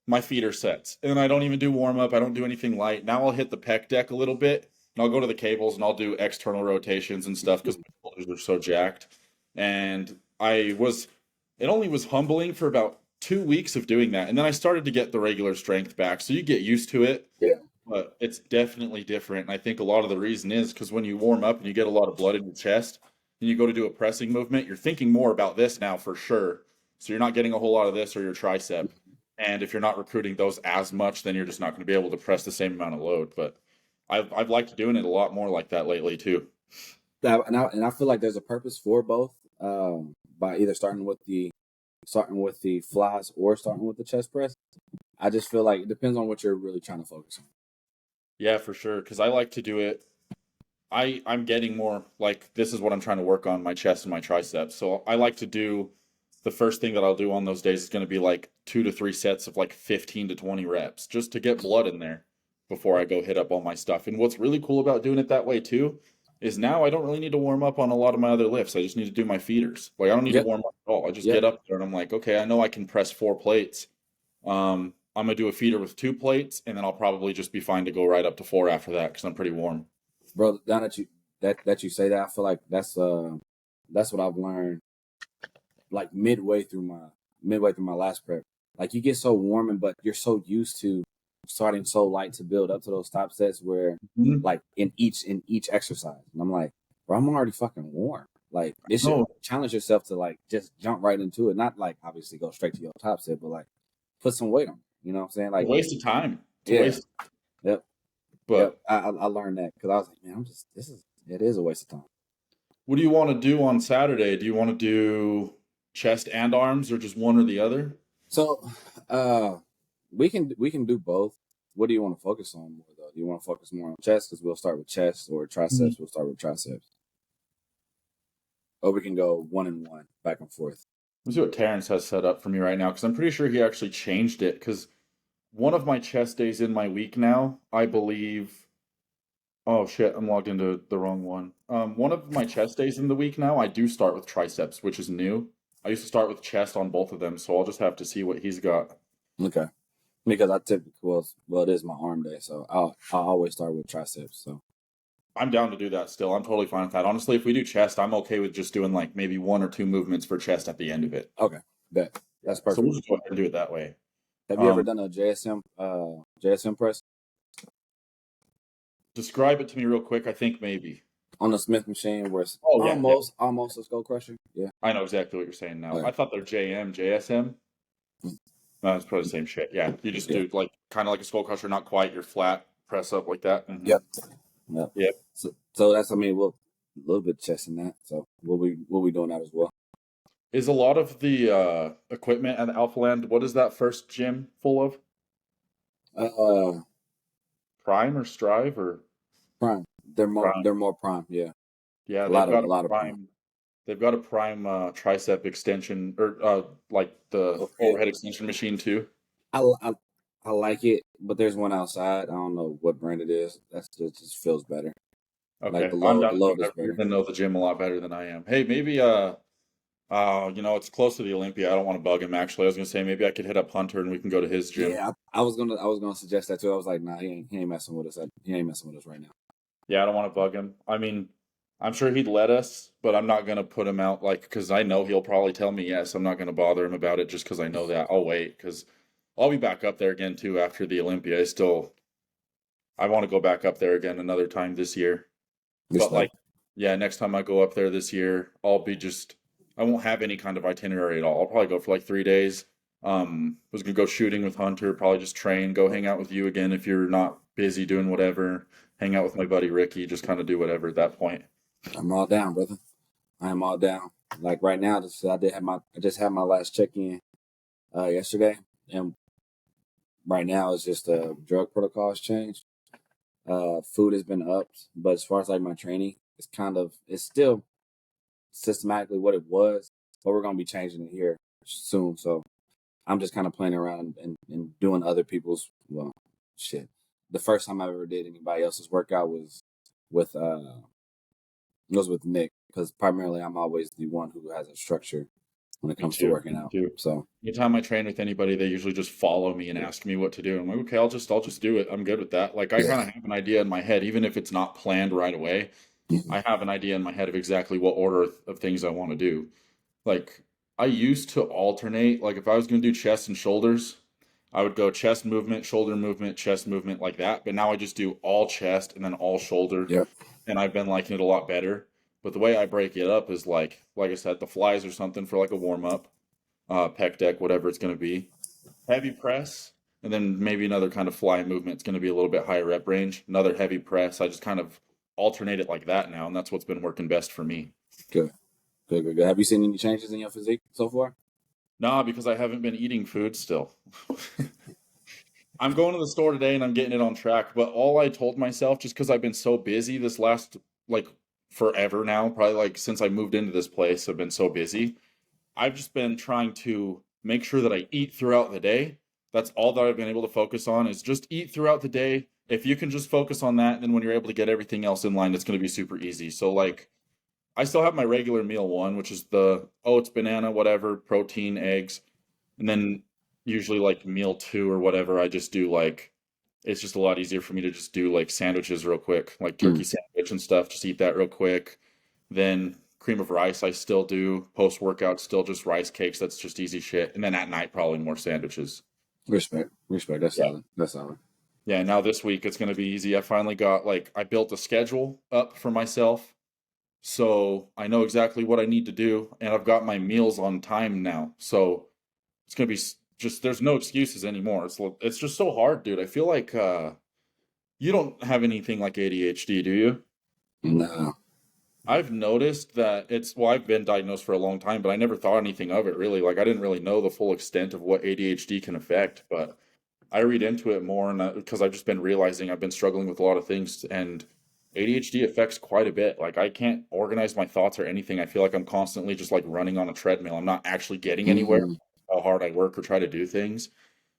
my feeder sets. And I don't even do warm up. I don't do anything light. Now I'll hit the pec deck a little bit and I'll go to the cables and I'll do external rotations and stuff because my shoulders are so jacked. And it only was humbling for about 2 weeks of doing that. And then I started to get the regular strength back. So you get used to it. Yeah. But it's definitely different. And I think a lot of the reason is because when you warm up and you get a lot of blood in your chest and you go to do a pressing movement, you're thinking more about this now for sure. So you're not getting a whole lot of this or your tricep. And if you're not recruiting those as much, then you're just not going to be able to press the same amount of load. But I've liked doing it a lot more like that lately too. And I feel like there's a purpose for both. By either starting with the flies or starting with the chest press. I just feel like it depends on what you're really trying to focus on. Yeah, for sure. Because I like to do it. I'm getting more like this is what I'm trying to work on, my chest and my triceps. So I like to do the first thing that I'll do on those days is going to be like 2 to 3 sets of like 15 to 20 reps just to get blood in there before I go hit up all my stuff. And what's really cool about doing it that way too is now I don't really need to warm up on a lot of my other lifts. I just need to do my feeders. Like I don't need to warm up at all. I just get up there and I'm like, okay, I know I can press 4 plates. I'm going to do a feeder with 2 plates and then I'll probably just be fine to go right up to 4 after that because I'm pretty warm. Bro, now that you say that, I feel like that's what I've learned like midway through my last prep. Like you get so warm but you're so used to starting so light to build up to those top sets where Mhm. like in each exercise. And I'm like, bro, I'm already fucking warm. Like this should No, challenge yourself to like just jump right into it. Not like obviously go straight to your top set, but like put some weight on. You know what I'm saying? it's a Like, waste of time. It's a yeah, waste. yep, yep. But I learned that because I was like, man, it is a waste of time. what do you want to do on Saturday? Do you want to do chest and arms, or just one or the other? So, we can do both. What do you want to focus on more though? Do you want to focus more on chest? Because we'll start with chest, or triceps. We'll start with triceps, or we can go one and one back and forth. Let's see what Terrence has set up for me right now, because I'm pretty sure he actually changed it. Because one of my chest days in my week now, I believe. Oh shit, I'm logged into the wrong one. One of my chest days in the week now, I do start with triceps, which is new. I used to start with chest on both of them, so I'll just have to see what he's got. Okay. Because I typically well, it is my arm day, so I'll always start with triceps. So I'm down to do that still. I'm totally fine with that. Honestly, if we do chest, I'm okay with just doing like maybe one or two movements for chest at the end of it. okay, that's So we'll perfect. just go ahead and do it that way. Have you ever done a JSM press Describe it to me real quick. I think maybe. on the Smith machine where it's Oh yeah, yeah. almost a skull crusher? Yeah. I know exactly what you're saying now. Okay. I thought they're JM, JSM. No, it's probably the same shit. Yeah, you just Yeah. do like kind of like a skull crusher, not quite your flat press up like that. Mhm. Yep. Yep. Yep. So that's we'll a little bit of chest in that. So we'll be doing that as well. Is a lot of the equipment at Alpha Land, what is that first gym full of? Uh, Prime or Strive or prime. Prime? They're more prime. Yeah. Yeah, A lot of prime. they've got a Prime tricep extension or like the Okay. overhead extension machine too. I, I I like it, but there's one outside. I don't know what brand it is. Just feels better. Like Okay, I'm the down to do load is whatever. You're better. gonna know the gym a lot better than I am. Hey, maybe it's close to the Olympia. I don't want to bug him actually. I was gonna say maybe I could hit up Hunter and we can go to his gym. Yeah, I was gonna suggest that too. I was like, nah, he ain't messing with us. He ain't messing with us right now. Yeah, I don't want to bug him. I mean, I'm sure he'd let us, but I'm not gonna put him out like because I know he'll probably tell me yes. I'm not gonna bother him about it just because I know that. I'll wait because I'll be back up there again too after the Olympia. I want to go back up there again another time this year. But like, Respect. yeah, next time I go up there this year, I won't have any kind of itinerary at all. I'll probably go for like 3 days. Was gonna go shooting with Hunter, probably just train, go hang out with you again if you're not busy doing whatever. Hang out with my buddy Ricky, just kind of do whatever at that point. I'm all down, brother. I am all down. Like right now, I just had my last check in yesterday, and right now it's just drug protocols changed. Food has been upped, but as far as like my training, it's still systematically what it was, but we're gonna be changing it here soon. So I'm just kind of playing around and doing other people's shit. The first time I ever did anybody else's workout with with Nick because primarily I'm always the one who has a structure when it Me comes to too. working Me out. too. So Anytime I train with anybody, they usually just follow me and ask me what to do. I'm like, okay, I'll just do it. I'm good with that. Like I yeah, kind of have an idea in my head, even if it's not planned right away. Mhm. I have an idea in my head of exactly what order of things I want to do. Like I used to alternate, like if I was going to do chest and shoulders, I would go chest movement like that. But now I just do all chest and then all shoulder. Yep. And I've been liking it a lot better. But the way I break it up is like I said, the flies or something for like a warm up, pec deck, whatever it's going to be. Heavy press, and then maybe another kind of fly movement. It's going to be a little bit higher rep range. Another heavy press. I just kind of alternate it like that now, and that's what's been working best for me. Good, good. Have you seen any changes in your physique so far? Nah, because I haven't been eating food still. I'm going to the store today and I'm getting it on track, but all I told myself, just because I've been so busy this last, like, forever now, probably like since I moved into this place, I've been so busy. I've just been trying to make sure that I eat throughout the day. That's all that I've been able to focus on is just eat throughout the day. If you can just focus on that, then when you're able to get everything else in line, it's going to be super easy. So, like, I still have my regular meal one, which is the oats, banana, whatever, protein, eggs. And then usually like meal two or whatever, I just do like it's just a lot easier for me to just do like sandwiches real quick, like turkey Mm. sandwich and stuff. Just eat that real quick. Then cream of rice, I still do post workout, still just rice cakes. That's just easy shit. And then at night, probably more sandwiches. Respect. That's Yeah. solid. That's solid. Yeah, now this week it's going to be easy. I finally got like I built a schedule up for myself, so I know exactly what I need to do, and I've got my meals on time now. So it's going to be just there's no excuses anymore. It's just so hard, dude. I feel like you don't have anything like ADHD, do you? No. I've noticed that well, I've been diagnosed for a long time, but I never thought anything of it really. Like I didn't really know the full extent of what ADHD can affect, but I read into it more and because I've just been realizing I've been struggling with a lot of things and ADHD affects quite a bit. Like I can't organize my thoughts or anything. I feel like I'm constantly just like running on a treadmill. I'm not actually getting anywhere. Mm. How hard I work or try to do things.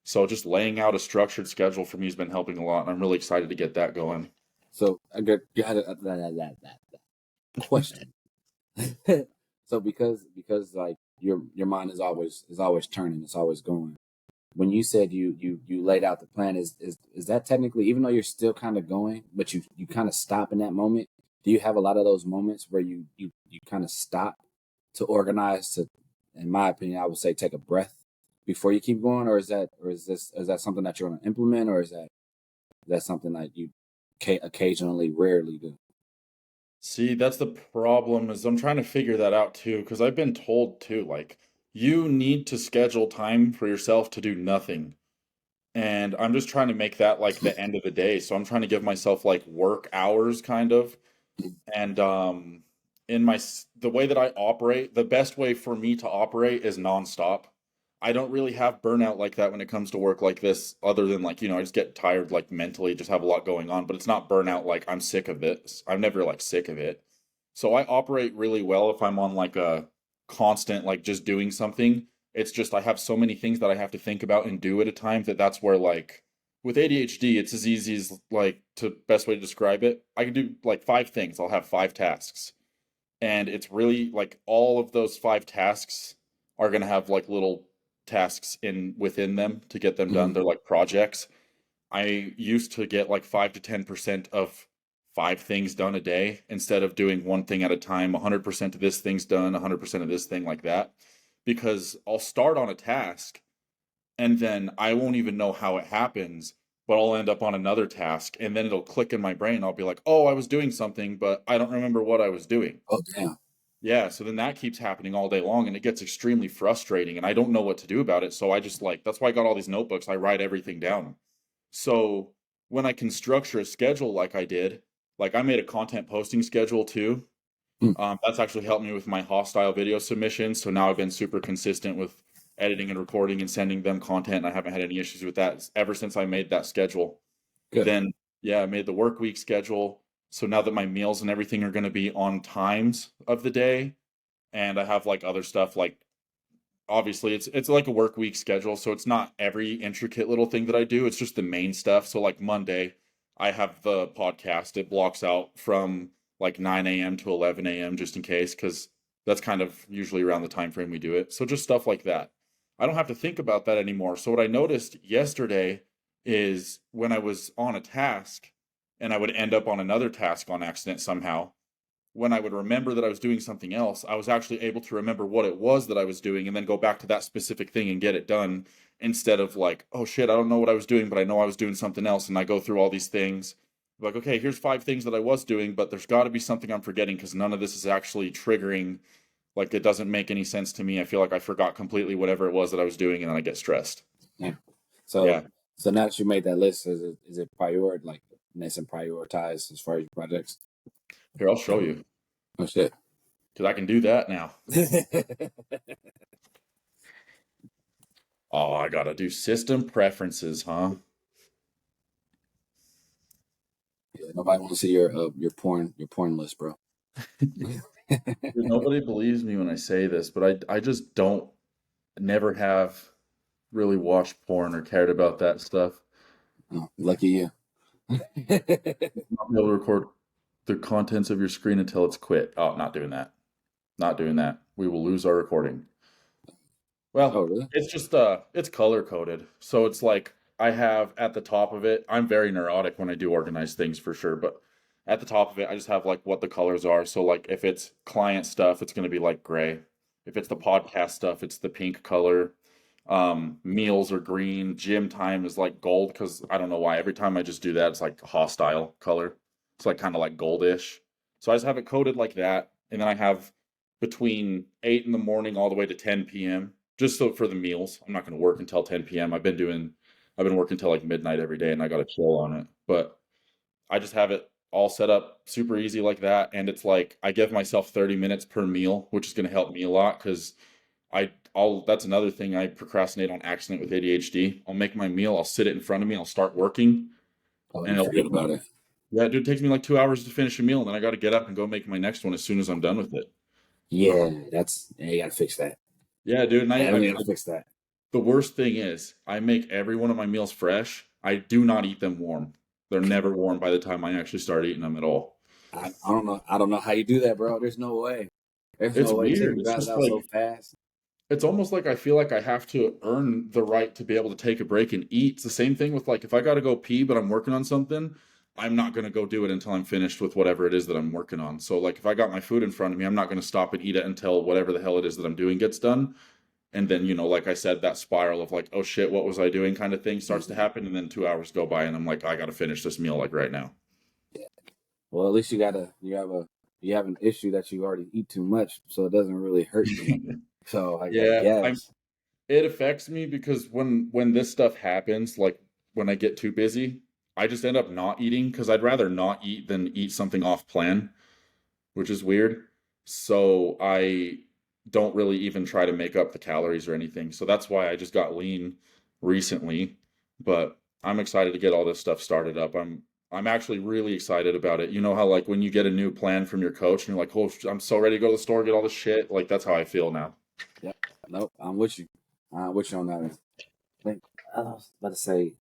So just laying out a structured schedule for me has been helping a lot, and I'm really excited to get that going. So I got that question. So because like your mind is always turning, it's always going. When you said you laid out the plan, is that technically, even though you're still kind of going, but you kind of stop in that moment? Do you have a lot of those moments where you kind of stop to organize to, in my opinion, I would say take a breath before you keep going, or is that something that you're going to implement, or is that something that you occasionally, rarely do? See, that's the problem is I'm trying to figure that out too, because I've been told too, like, you need to schedule time for yourself to do nothing. And I'm just trying to make that like the end of the day. So I'm trying to give myself like work hours kind of. And in the way that I operate, the best way for me to operate is nonstop. I don't really have burnout like that when it comes to work like this, other than like, I just get tired like mentally, just have a lot going on, but it's not burnout like I'm sick of this. I'm never like sick of it. So I operate really well if I'm on like a constant, like just doing something. It's just I have so many things that I have to think about and do at a time that's where like with ADHD, it's as easy as like to best way to describe it. I can do like five things. I'll have five tasks. And it's really like all of those five tasks are gonna have like little tasks in within them to get them done. Mm. They're like projects. I used to get like 5 to 10% of five things done a day instead of doing one thing at a time. 100% of this thing's done, 100% of this thing like that. Because I'll start on a task and then I won't even know how it happens, but I'll end up on another task and then it'll click in my brain. I'll be like, oh, I was doing something, but I don't remember what I was doing. Oh, damn. Yeah, so then that keeps happening all day long and it gets extremely frustrating and I don't know what to do about it. So I just like, that's why I got all these notebooks. I write everything down. So when I can structure a schedule like I did, like I made a content posting schedule too. Mm. That's actually helped me with my hostile video submissions. So now I've been super consistent with editing and recording and sending them content. And I haven't had any issues with that ever since I made that schedule. Good. Then, yeah, I made the work week schedule. So now that my meals and everything are going to be on times of the day, and I have like other stuff like obviously it's like a work week schedule, so it's not every intricate little thing that I do. It's just the main stuff. So like Monday, I have the podcast. It blocks out from like 9 a.m. to 11 a.m. just in case, because that's kind of usually around the time frame we do it. So just stuff like that. I don't have to think about that anymore. So what I noticed yesterday is when I was on a task and I would end up on another task on accident somehow, when I would remember that I was doing something else, I was actually able to remember what it was that I was doing and then go back to that specific thing and get it done instead of like, oh shit, I don't know what I was doing, but I know I was doing something else. And I go through all these things like, okay, here's five things that I was doing, but there's got to be something I'm forgetting because none of this is actually triggering. Like, it doesn't make any sense to me. I feel like I forgot completely whatever it was that I was doing and then I get stressed. Yeah. So Yeah. so now that you made that list, is it like nice and prioritized as far as your projects? Here, I'll show you Oh shit. because I can do that now. Oh, I got to do system preferences, huh? Yeah, nobody wants to see your porn list, bro. Dude, nobody believes me when I say this, but I just don't never have really watched porn or cared about that stuff. Oh, lucky you. Not be able to record the contents of your screen until it's quit. Oh, not doing that. Not doing that. We will lose our recording. Oh, Well, really? it's just it's color coded. So it's like I have at the top of it, I'm very neurotic when I do organize things for sure, but at the top of it, I just have like what the colors are. So like if it's client stuff, it's going to be like gray. If it's the podcast stuff, it's the pink color. Meals are green. Gym time is like gold because I don't know why. Every time I just do that, it's like hostile color. It's like kind of like goldish. So I just have it coded like that. And then I have between 8 in the morning all the way to 10 p.m. just so for the meals. I'm not going to work until 10 p.m. I've been working till like midnight every day and I got to chill on it. But I just have it all set up super easy like that. And it's like I give myself 30 minutes per meal, which is going to help me a lot because I'll that's another thing I procrastinate on accident with ADHD. I'll make my meal, I'll sit it in front of me, I'll start working, Oh, and you it'll forget take about me, it. yeah, dude, it takes me like 2 hours to finish a meal, and then I got to get up and go make my next one as soon as I'm done with it. Yeah, you gotta fix that. Yeah, dude, and Definitely gotta fix that. the worst thing is I make every one of my meals fresh. I do not eat them warm. They're never warm by the time I actually start eating them at all. I don't know. I don't know how you do that, bro. There's no way. There's It's no way weird. chicken It's dries just out so like fast. it's almost like I feel like I have to earn the right to be able to take a break and eat. It's the same thing with like if I got to go pee but I'm working on something, I'm not going to go do it until I'm finished with whatever it is that I'm working on. So like if I got my food in front of me, I'm not going to stop and eat it until whatever the hell it is that I'm doing gets done. And then, like I said, that spiral of like, oh shit, what was I doing kind of thing starts to Mhm. happen. And then 2 hours go by and I'm like, I got to finish this meal like right now. Well, at least you have an issue that you already eat too much, so it doesn't really hurt you. So I Yeah, guess. it affects me because when this stuff happens, like when I get too busy, I just end up not eating because I'd rather not eat than eat something off plan, which is weird. So I don't really even try to make up the calories or anything. So that's why I just got lean recently. But I'm excited to get all this stuff started up. I'm actually really excited about it. You know how like when you get a new plan from your coach and you're like, "Oh, I'm so ready to go to the store, get all this shit." Like that's how I feel now. Yep. Nope. I'm with you. I'm with you on that. Think I was about to say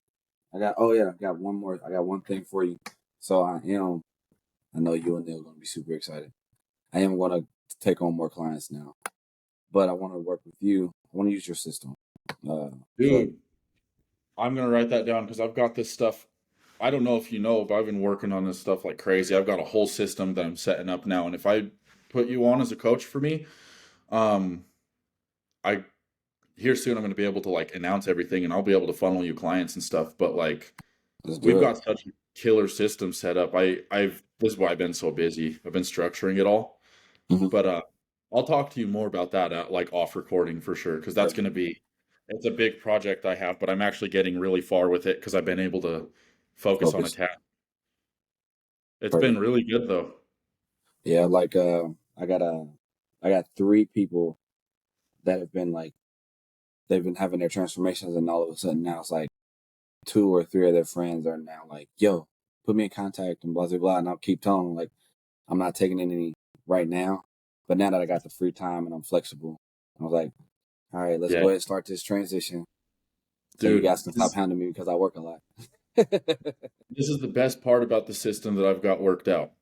I got one more. I got one thing for you. So I know you and Neil are gonna be super excited. I am gonna take on more clients now, but I want to work with you. I want to use your system. So Dude, I'm gonna write that down because I've got this stuff. I don't know if you know, but I've been working on this stuff like crazy. I've got a whole system that I'm setting up now, and if I put you on as a coach for me, um, I here soon I'm gonna be able to like announce everything, and I'll be able to funnel you clients and stuff. But like, let's do we've it. got such a killer system set up. I've this is why I've been so busy. I've been structuring it all, Hmm. but I'll talk to you more about that like off recording for sure, because that's gonna be it's a big project I have, but I'm actually getting really far with it because I've been able to focus on a Focus. task. It's been Perfect. really good though. Yeah, like I got three people that have been like they've been having their transformations, and all of a sudden now it's like two or three of their friends are now like, "Yo, put me in contact," and blah blah blah. And I'll keep telling them like I'm not taking any right now, but now that I got the free time and I'm flexible, I was like, "All right, let's Yeah, go ahead and start this transition." So you dude, guys can stop hounding me because I work a lot. this is the best part about the system that I've got worked out.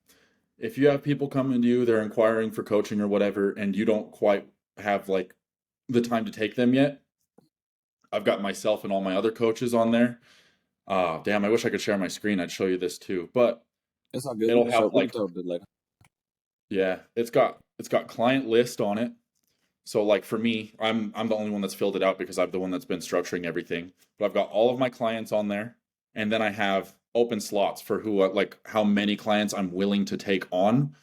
If you have people coming to you, they're inquiring for coaching or whatever, and you don't quite have like the time to take them yet, I've got myself and all my other coaches on there. Damn, I wish I could share my screen. I'd show you this too, but It's all good. it'll have We can like, talk a bit later. yeah, it's got client list on it. So like for me, I'm the only one that's filled it out because I'm the one that's been structuring everything. But I've got all of my clients on there, and then I have open slots for who like how many clients I'm willing to take on.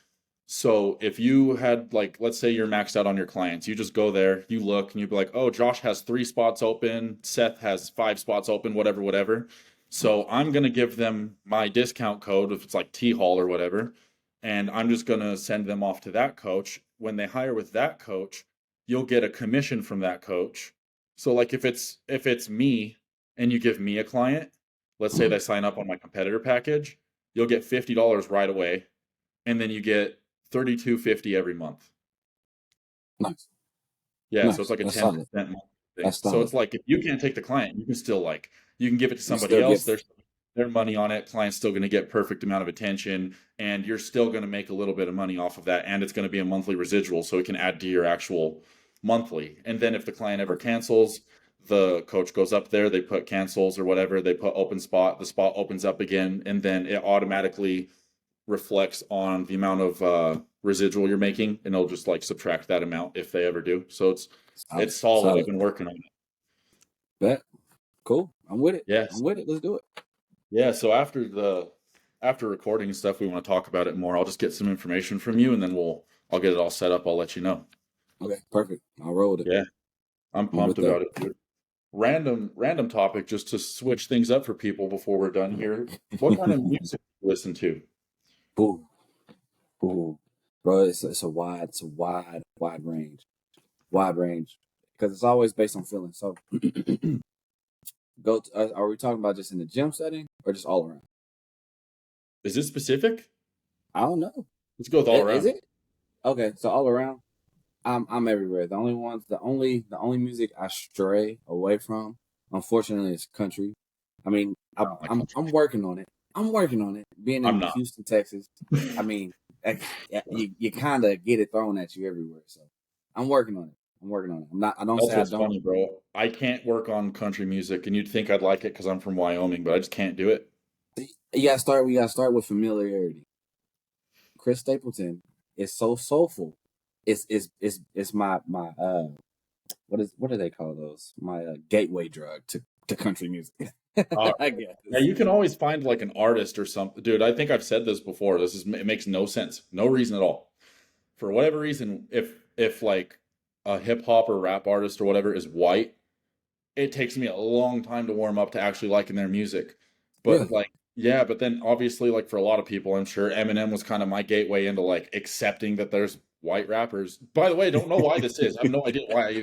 So if you had like let's say you're maxed out on your clients, you just go there, you look, and you'd be like, "Oh, Josh has 3 spots open, Seth has 5 spots open, whatever, whatever." So I'm gonna give them my discount code if it's like T Hall or whatever, and I'm just gonna send them off to that coach. When they hire with that coach, you'll get a commission from that coach. So like if it's me and you give me a client, let's say Mhm. they sign up on my competitor package, you'll get $50 right away, and then you get 32.50 every month. Nice, Yeah, so it's nice. like a That's 10% solid. monthly thing. That's So solid. it's like if you can't take the client, you can still like you can give it to You somebody still get else. There's their money on it. Client's still going to get perfect amount of attention, and you're still going to make a little bit of money off of that, and it's going to be a monthly residual, so it can add to your actual monthly. And then if the client ever perfect. cancels, the coach goes up there, they put cancels or whatever, they put open spot, the spot opens up again, and then it automatically reflects on the amount of residual you're making, and it'll just like subtract that amount if they ever do. So it's Solid, solid. I've solid. been working on it. Bet. Cool. I'm with it. Yes. I'm with it. Let's do it. Yeah, so after recording and stuff, we want to talk about it more. I'll just get some information from you, and then I'll get it all set up. I'll let you know. Okay, perfect. I'll roll with it. Yeah, I'm I'm pumped with that. about it, dude. Random topic just to switch things up for people before we're done here. What kind of music do you listen to? Ooh, ooh, bro, it's a wide range, because it's always based on feeling. So, are we talking about just in the gym setting or just all around? Is it specific? I don't know. Let's go with all Is around. it? Okay, so all around, I'm everywhere. The only music I stray away from, unfortunately, is country. I mean, I don't like country. I'm working on it. I'm working on it. Being I'm in not. Houston, Texas, I mean, you kind of get it thrown at you everywhere. So I'm working on it. I'm working on it. I'm not. I don't That's say I what's don't. funny, bro. I can't work on country music, and you'd think I'd like it because I'm from Wyoming, but I just can't do it. You gotta start. We gotta start with familiarity. Chris Stapleton is so soulful. It's my what do they call those? My gateway drug to country music. Uh, I guess. yeah, you can always find like an artist or something, dude. I think I've said this before. It makes no sense, no reason at all. For whatever reason, if like a hip hop or rap artist or whatever is white, it takes me a long time to warm up to actually liking their music. But Really? like, yeah, but then obviously, like for a lot of people, I'm sure Eminem was kind of my gateway into like accepting that there's white rappers. By the way, I don't know why this is. I have no idea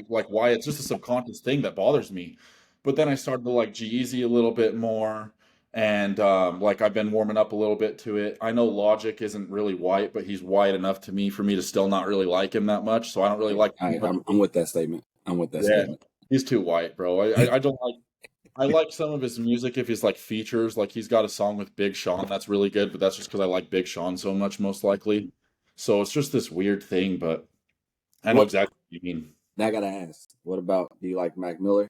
why it's just a subconscious thing that bothers me. But then I started to like G-Eazy a little bit more. And like I've been warming up a little bit to it. I know Logic isn't really white, but he's white enough to me for me to still not really like him that much. So I don't really like All too right, much. I'm with that statement. I'm with that Yeah, statement. he's too white, bro. I don't like. I like some of his music if he's like features. Like he's got a song with Big Sean that's really good, but that's just because I like Big Sean so much, most likely. So it's just this weird thing, but I know What exactly what you mean. Now I gotta ask. What about, do you like Mac Miller?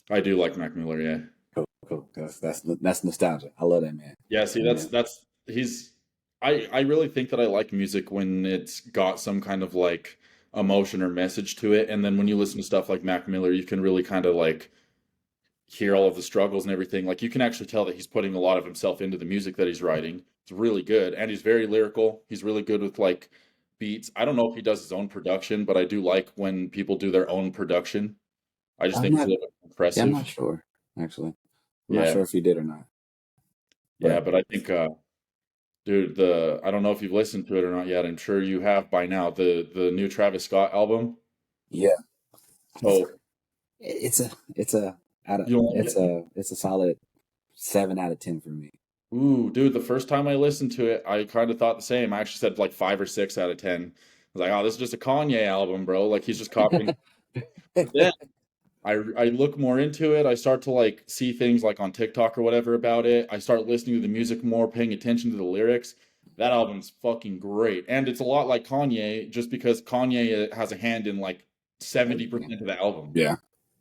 I do like Mac Miller, yeah. Cool, cool. That's nostalgia. I love that man. Yeah, see, And that's he's I really think that I like music when it's got some kind of like emotion or message to it. And then when you listen to stuff like Mac Miller, you can really kind of like hear all of the struggles and everything. Like you can actually tell that he's putting a lot of himself into the music that he's writing. It's really good, and he's very lyrical. He's really good with like beats. I don't know if he does his own production, but I do like when people do their own production. I just I'm think it's a not. little bit Yeah, I'm not impressive. sure. Actually, I'm not Yeah, sure if he did or not. yeah, But but I think, dude, the I don't know if you've listened to it or not yet. I'm sure you have by now. The new Travis Scott album. yeah, it's So it's a you don't like it? it's a solid 7 out of 10 for me. Ooh, dude, the first time I listened to it, I kind of thought the same. I actually said like 5 or 6 out of 10. I was like, oh, this is just a Kanye album, bro. Like he's just copying. But then I look more into it. I start to like see things like on TikTok or whatever about it. I start listening to the music more, paying attention to the lyrics. That album's fucking great. And it's a lot like Kanye, just because Kanye has a hand in like 70% of the album. Yeah.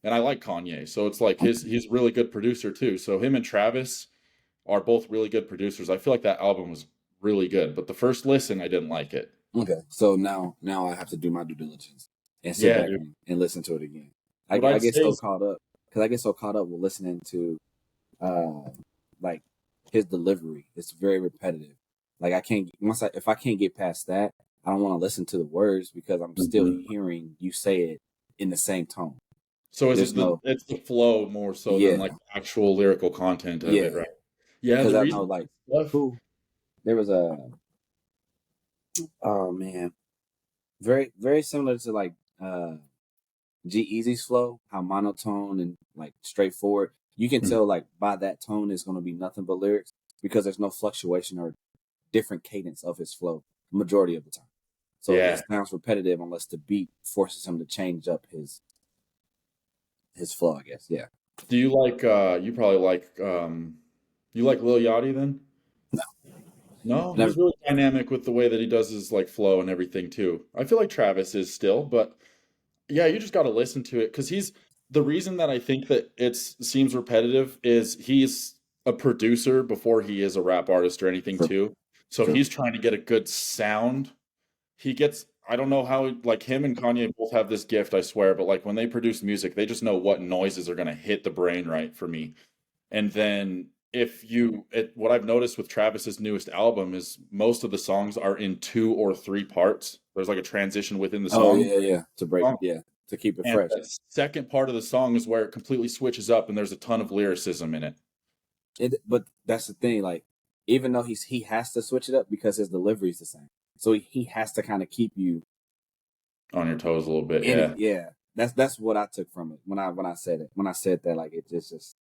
And I like Kanye. So it's like he's a really good producer too. So him and Travis are both really good producers. I feel like that album was really good, but the first listen, I didn't like it. Okay. So now I have to do my due diligence and sit Yeah, back dude. and listen to it again. What I I'd get say so is, caught up because I get so caught up with listening to uh like his delivery. It's very repetitive. Like I can't if I can't get past that, I don't want to listen to the words because I'm still Mhm. hearing you say it in the same tone. So is There's it no it's the flow more so than like yeah, actual lyrical content of it, yeah. right? Yeah, Because the I know reason like stuff. who there was a oh man, very similar to like G Easy's flow, how monotone and like straightforward. You can Mhm. tell like by that tone is going to be nothing but lyrics because there's no fluctuation or different cadence of his flow majority of the time. So it Yeah. sounds repetitive unless the beat forces him to change up his flow, I guess. Yeah. Do you like you probably like you like Lil Yachty then? No, No, never. he's really dynamic with the way that he does his like flow and everything too. I feel like Travis is still, but yeah, you just got to listen to it because he's the reason that I think that it seems repetitive is he's a producer before he is a rap artist or anything True. too. So True. he's trying to get a good sound. He gets I don't know how like him and Kanye both have this gift, I swear, but like when they produce music, they just know what noises are gonna hit the brain right for me. And then what I've noticed with Travis's newest album is most of the songs are in 2 or 3 parts. There's like a transition within the Oh song. yeah, yeah. song, To keep it And fresh. the second part of the song is where it completely switches up and there's a ton of lyricism in it. But that's the thing, like even though he has to switch it up because his delivery is the same, so he has to kind of keep you On your toes a little bit, in it. yeah. Yeah, that's what I took from it when I said it. When I said that, like it just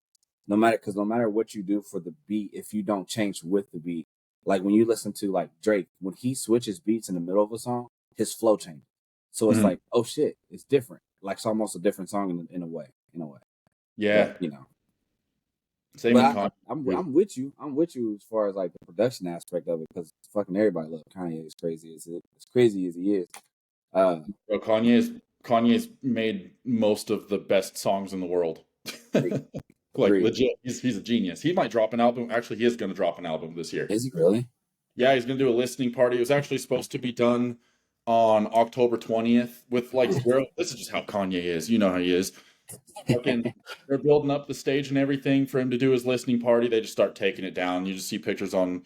no matter what you do for the beat, if you don't change with the beat, like when you listen to like Drake, when he switches beats in the middle of a song, his flow changes. So it's Mhm. like, oh shit, it's different. Like it's almost a different song in a way, But Yeah. you know, Same but with Kanye. I'm with you. I'm with you as far as like the production aspect of it because fucking everybody loves Kanye as crazy as crazy as he is. Uh, Bro, Kanye's made most of the best songs in the world. agree, Like agree. legit, he's a genius. He might drop an album. Actually, he is going to drop an album this year. Is he really? Yeah, he's going to do a listening party. It was actually supposed to be done on October 20th with like zero. This is just how Kanye is. You know how he is. Fucking, they're building up the stage and everything for him to do his listening party. They just start taking it down. You just see pictures on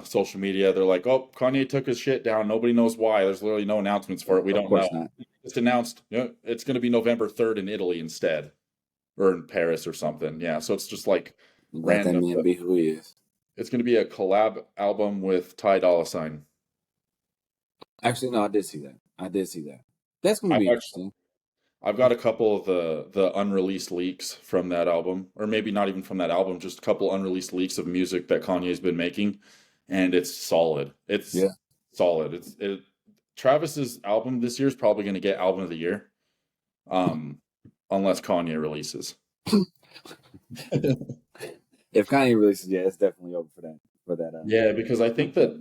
social media. They're like, "Oh, Kanye took his shit down. Nobody knows why. There's literally no announcements for it. We Of don't know." course not. Just announced, it's going to be November 3rd in Italy instead, or in Paris or something. Yeah, so it's just like Let that random. man be who he is. It's going to be a collab album with Ty Dolla Sign. Actually, no, I did see that. That's gonna I've be actually, interesting. I've got a couple of the unreleased leaks from that album, or maybe not even from that album, just a couple unreleased leaks of music that Kanye's been making, and it's solid. It's Yeah. solid. Travis's album this year is probably going to get album of the year, um, unless Kanye releases. If Kanye releases, yeah, it's definitely over for that. For that. Yeah, because I think that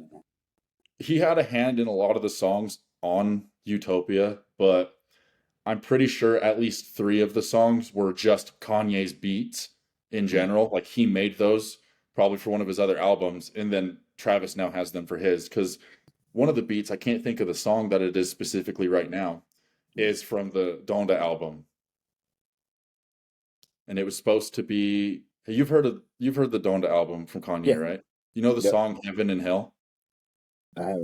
he had a hand in a lot of the songs on Utopia, but I'm pretty sure at least 3 of the songs were just Kanye's beats in Mm. general. Like he made those probably for one of his other albums, and then Travis now has them for his. Because one of the beats, I can't think of the song that it is specifically right now, is from the Donda album, and it was supposed to be. You've heard the Donda album from Kanye, Yeah. right? You know the Yep. song Heaven and Hell? I have.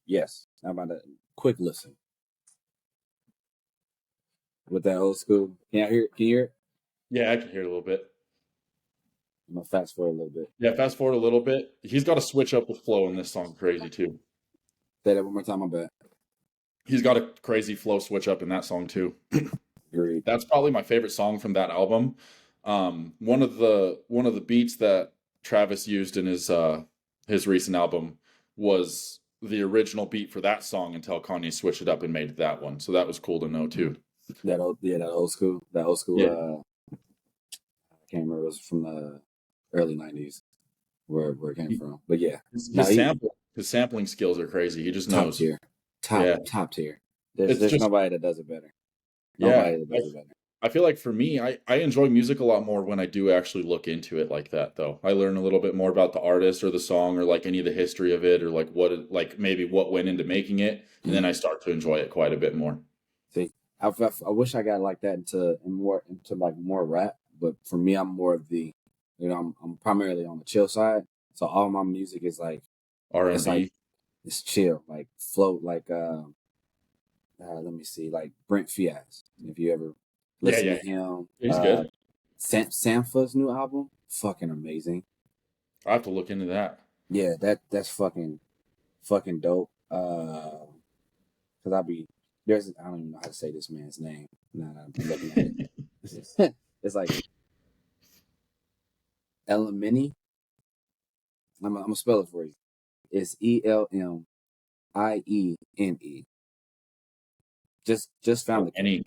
Yes. How about a quick listen with that old school? Can I hear? Can you hear it? Yeah, I can hear it a little bit. I'm gonna fast forward a little bit. Yeah, fast forward a little bit. He's got to switch up with flow in this song crazy too. Say that one more time. I bet. He's got a crazy flow switch up in that song too. Agreed. That's probably my favorite song from that album. One of the beats that Travis used in his recent album was the original beat for that song until Kanye switched it up and made that one. So that was cool to know too. That old school. That old school. Yeah. I can't remember. It was from the early '90s where it came from. But yeah, His, no, his sample his sampling skills are crazy. He just top knows. tier, Yeah. top tier. It's There's just nobody that does it better. yeah. Nobody that does it better. I feel like for me, I enjoy music a lot more when I do actually look into it like that, though. I learn a little bit more about the artist or the song or like any of the history of it or like like maybe what went into making it, and then I start to enjoy it quite a bit more. See, I wish I got like that into like more rap, but for me, I'm more of the, I'm primarily on the chill side. So all my music is like R and it's like B. it's chill, like float, like let me see, like Brent Fias. If you ever Yeah, listen to yeah, him, he's good. Sampha's new album, fucking amazing. I have to look into that. Yeah, that's fucking dope. Cause I don't even know how to say this man's name. Now that I'm looking at it, it's like Elimini. I'm gonna spell it for you. It's Elminiene. Just found the cat. Any,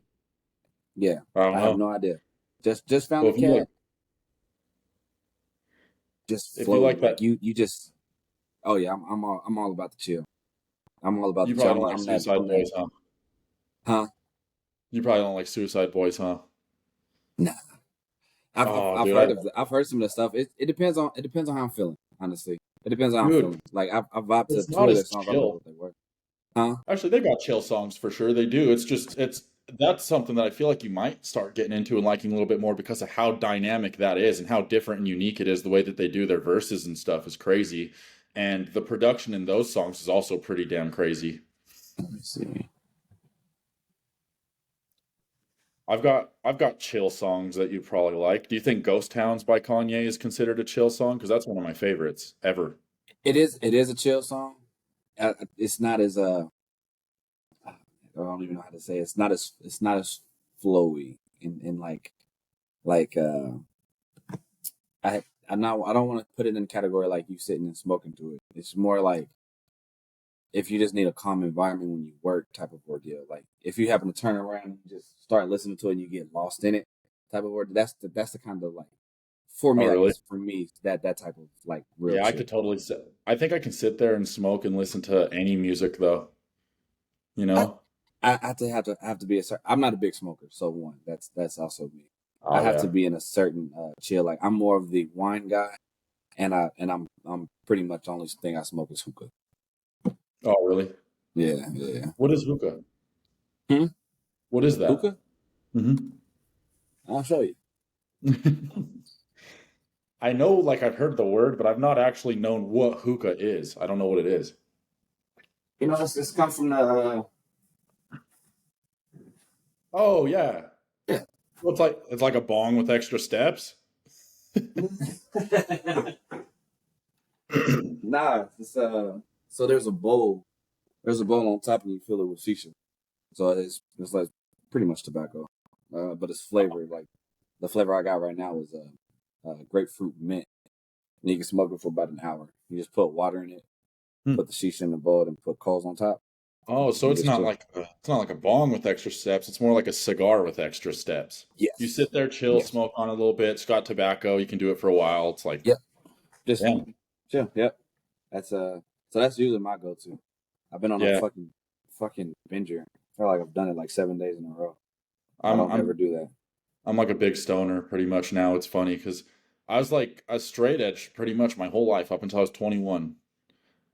Yeah, I don't I have know. no idea. Just found Well, the cat. Just if you floating like like that, you just. Oh yeah, I'm all about the chill. I'm all about you the chill. probably don't like Suicide I'm that. Boys, huh? Huh? You probably don't like Suicide Boys, huh? Nah. Oh, I've dude, heard I've heard some of the stuff. It depends on how I'm feeling. Honestly, it depends on how I'm dude, feeling. Like I vibe to it's two not of their as songs. I don't know chill. what they were. Huh? Actually, they got chill songs for sure. They do. It's that's something that I feel like you might start getting into and liking a little bit more because of how dynamic that is and how different and unique it is. The way that they do their verses and stuff is crazy. And the production in those songs is also pretty damn crazy. Let me see. I've got chill songs that you probably like. Do you think Ghost Towns by Kanye is considered a chill song? Because that's one of my favorites ever. It is a chill song. It's not as I don't even know how to say it. It's not as flowy and like I don't want to put it in a category like you sitting and smoking to it. It's more like if you just need a calm environment when you work type of ordeal. Like if you happen to turn around and just start listening to it and you get lost in it type of ordeal. That's the kind of like for Oh, me, I really? guess for me, that type of like real Yeah, I chill. could totally sit. I think I can sit there and smoke and listen to any music though, you I, know? I have to be a certain. I'm not a big smoker, so one that's also me. I Oh have to yeah. be in a certain chill. Like I'm more of the wine guy, and I'm pretty much the only thing I smoke is hookah. Oh, really? Yeah, yeah. What is hookah? Hmm? What is that? Hookah? Hmm. I'll show you. I know, like I've heard the word, but I've not actually known what hookah is. I don't know what it is. You know, this comes from the. Oh yeah. Yeah. Well, it's like a bong with extra steps. Nah, it's So there's a bowl. There's a bowl on top, and you fill it with shisha. So it's like pretty much tobacco, but it's flavored. Like the flavor I got right now is grapefruit mint. And you can smoke it for about an hour. You just put water in it, Hmm. put the shisha in the bowl, and put coals on top. Oh, so And just chill. it's not like a bong with extra steps. It's more like a cigar with extra steps. You Yes. sit there, chill, Yes. smoke on it a little bit. It's got tobacco. You can do it for a while. It's like, Yep. Just yeah, chill. Yep. That's So that's usually my go-to. I've been on a yeah. fucking binger. I feel like I've done it like 7 days in a row. I I'm don't ever I'm do that. I'm like a big stoner pretty much now. It's funny because I was like a straight edge pretty much my whole life up until I was 21.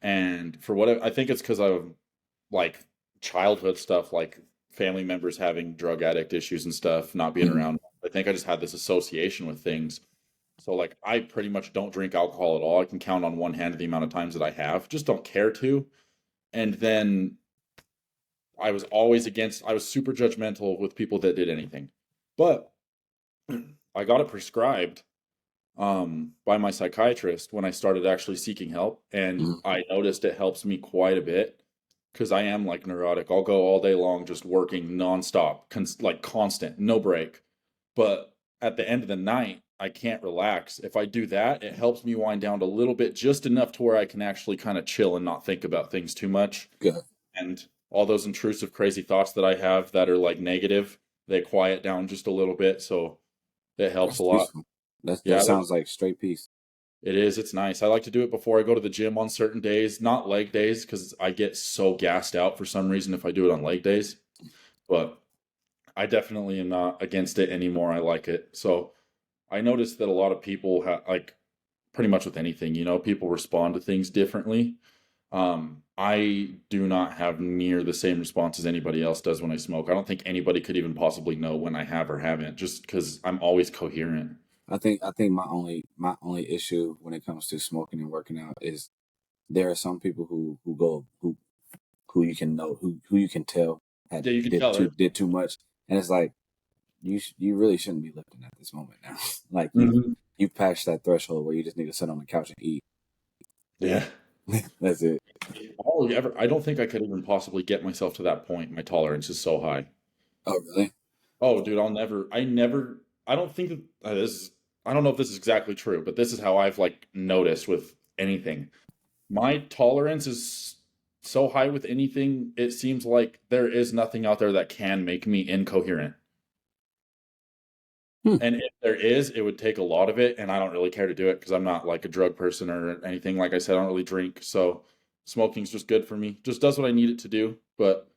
And for what I think it's because of like childhood stuff, like family members having drug addict issues and stuff, not being Mhm. around. I think I just had this association with things. So like I pretty much don't drink alcohol at all. I can count on one hand the amount of times that I have. Just don't care to. And then I was super judgmental with people that did anything. But I got it prescribed by my psychiatrist when I started actually seeking help, and Mhm. I noticed it helps me quite a bit because I am like neurotic. I'll go all day long just working nonstop, like constant, no break. But at the end of the night, I can't relax. If I do that, it helps me wind down a little bit, just enough to where I can actually kind of chill and not think about things too much. Good. And all those intrusive, crazy thoughts that I have that are like negative, they quiet down just a little bit. So it helps That's a lot. peaceful. That Yeah, sounds like straight peace. it is. It's nice. I like to do it before I go to the gym on certain days, not leg days, because I get so gassed out for some reason if I do it on leg days. But I definitely am not against it anymore. I like it. So I noticed that a lot of people have, like, pretty much with anything, people respond to things differently. I do not have near the same response as anybody else does when I smoke. I don't think anybody could even possibly know when I have or haven't, just because I'm always coherent. I think my only issue when it comes to smoking and working out is there are some people who you can know who you can tell had Yeah, you can did tell too it. did too much, and it's like you really shouldn't be lifting at this moment now. Like Mhm. you passed that threshold where you just need to sit on the couch and eat. Yeah. That's it. I don't think I could even possibly get myself to that point. My tolerance is so high. Oh really? Oh, dude, I don't think that I don't know if this is exactly true, but this is how I've like noticed with anything. My tolerance is so high with anything, it seems like there is nothing out there that can make me incoherent. Hmm. And if there is, it would take a lot of it, and I don't really care to do it because I'm not like a drug person or anything. Like I said, I don't really drink, so smoking's just good for me. Just does what I need it to do, but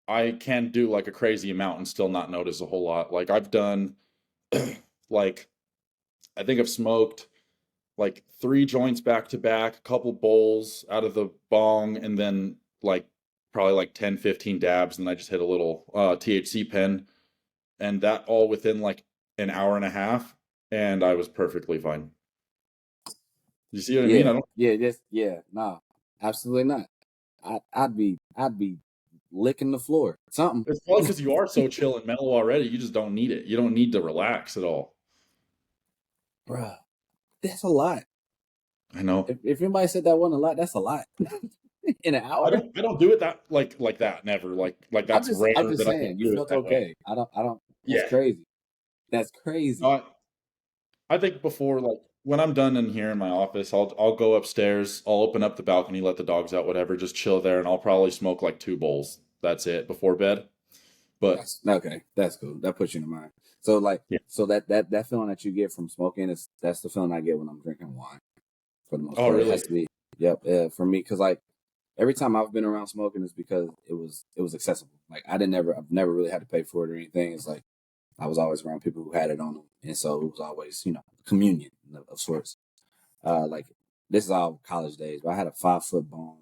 I can do like a crazy amount and still not notice a whole lot. Like I've done like I think I've smoked like 3 joints back to back, a couple bowls out of the bong, and then like probably like 10, 15 dabs, and I just hit a little THC pen, and that all within like an hour and a half, and I was perfectly fine. You see what I mean? I don't. No, absolutely not. I'd be licking the floor. Something. It's probably because you are so chill and mellow already. You just don't need it. You don't need to relax at all. Bruh, that's a lot. I know. If anybody said that wasn't a lot, that's a lot. In an I hour? don't. I don't do it that like that. Never. Like I'm that's just rare I'm just that I can saying, you do it felt that way. okay. I don't that's Yeah. crazy. That's crazy. I think before, like when I'm done in here in my office, I'll go upstairs. I'll open up the balcony, let the dogs out, whatever. Just chill there, and I'll probably smoke like 2 bowls. That's it before bed. But That's okay. That's cool. That puts you in mind. So like, yeah. so that feeling that you get from smoking that's the feeling I get when I'm drinking wine. For the most Oh, part, it has really? to be. Yep. For me, because like every time I've been around smoking is because it was accessible. Like I've never really had to pay for it or anything. It's like I was always around people who had it on them, and so it was always communion of sorts. Like this is all college days, but I had a 5 foot bone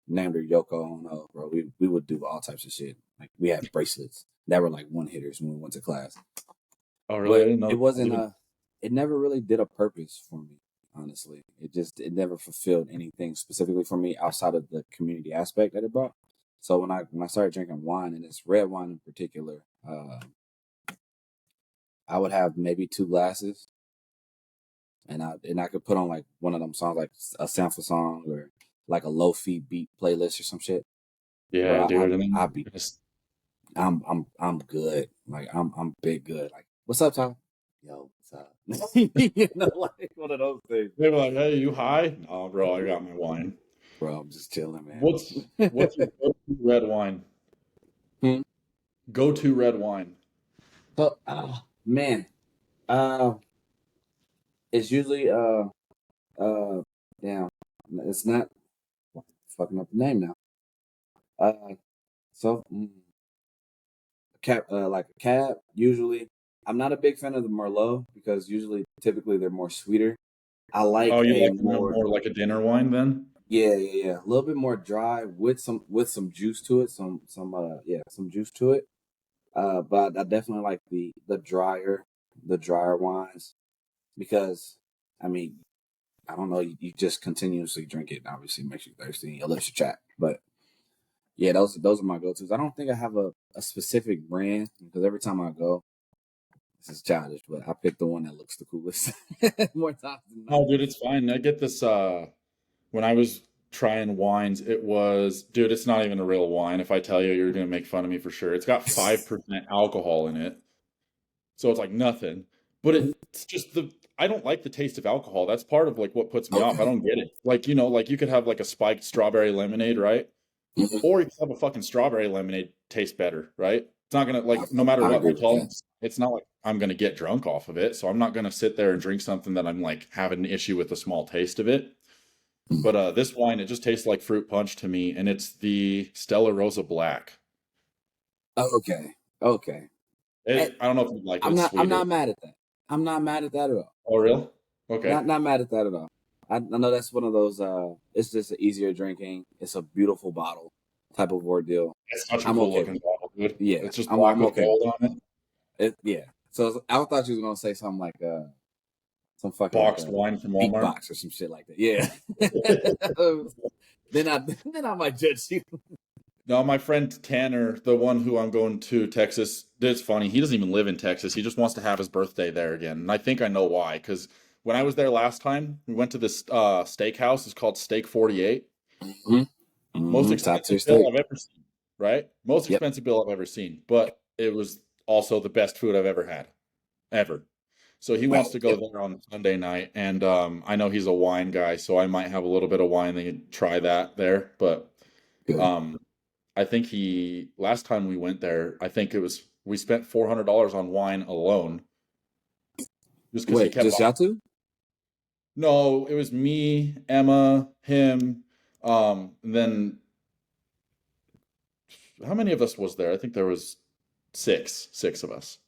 named her Yoko Ono, bro. We would do all types of shit. Like we had bracelets that were like one hitters when we went to class. Oh, really? I But didn't know. it I wasn't didn't it never really did a purpose for me, honestly. It never fulfilled anything specifically for me outside of the community aspect that it brought. So when I started drinking wine, and it's red wine in particular, I would have maybe 2 glasses, and I could put on like one of them songs, like a sample song or like a low fi beat playlist or some shit. Yeah, Bro, dude. And then I'd be I'm good. Like I'm big good. Like, what's up, Tom? Yo, what's up? Like one of those things. they were like, "Hey, you high?" Oh, bro, I got my wine. Bro, I'm just chilling, man. What's your go-to red wine? Hmm? Go-to red wine. So, man, uh, it's usually uh, damn, it's not fucking up the name now. So like a cab. Usually, I'm not a big fan of the Merlot because typically they're more sweeter. I Oh, like you a like them more more like a dinner wine then? Yeah. A little bit more dry with some juice to it, some juice to it. But I definitely like the drier wines because I mean, I don't know, you just continuously drink it, obviously makes you thirsty, your lips are chapped. But yeah, those are my go-tos. I don't think I have a specific brand because every time I go, this is childish, but I pick the one that looks the coolest more times than not. Oh, dude, it's fine. I get this when I was trying wines, it was, dude, it's not even a real wine. If I tell you, you're gonna make fun of me for sure. It's got 5% alcohol in it. So it's like nothing. But it's just I don't like the taste of alcohol. That's part of like what puts me off. I Okay. don't get it. Like, like you could have like a spiked strawberry lemonade, right? Mhm. Or you could have a fucking strawberry lemonade taste better, right? It's not gonna like no matter I what agree my with that. tolerance, it's not like I'm gonna get drunk off of it. So I'm not gonna sit there and drink something that I'm like having an issue with the small taste of it. Mm. But this wine, it just tastes like fruit punch to me, and it's the Stella Rosa Black. Okay. Okay. Eh, I don't know if you like it. I'm It's not. I'm sweeter. not mad at that. I'm not mad at that at all. Oh, real? Okay. Not mad at that at all. I know that's one of those. It's just an easier drinking. It's a beautiful bottle type of ordeal. It's such a I'm cool okay looking with. bottle, dude. Yeah, It's just black I'm with okay with gold on it. it. Yeah. So I thought you was gonna say something like some fucking like Boxed a wine from Walmart. beatbox or some shit like that. Yeah. then I might judge you. No, my friend Tanner, the one who I'm going to Texas, it's funny. He doesn't even live in Texas. He just wants to have his birthday there again. And I think I know why. Because when I was there last time, we went to this steakhouse. It's called Steak 48. Mm-hmm. Most Top tier expensive bill steak. I've ever seen, right? Most Yep. expensive bill I've ever seen. But it was also the best food I've ever had, ever. So he wants Right. to go Yep. there on Sunday night. And I know he's a wine guy, so I might have a little bit of wine. They can try that there. But Good. um, I think last time we went there, I think we spent $400 on wine alone just because he Wait, kept just on. y'all two? No, it was me, Emma, him, and then how many of us was there? I think there was six of us.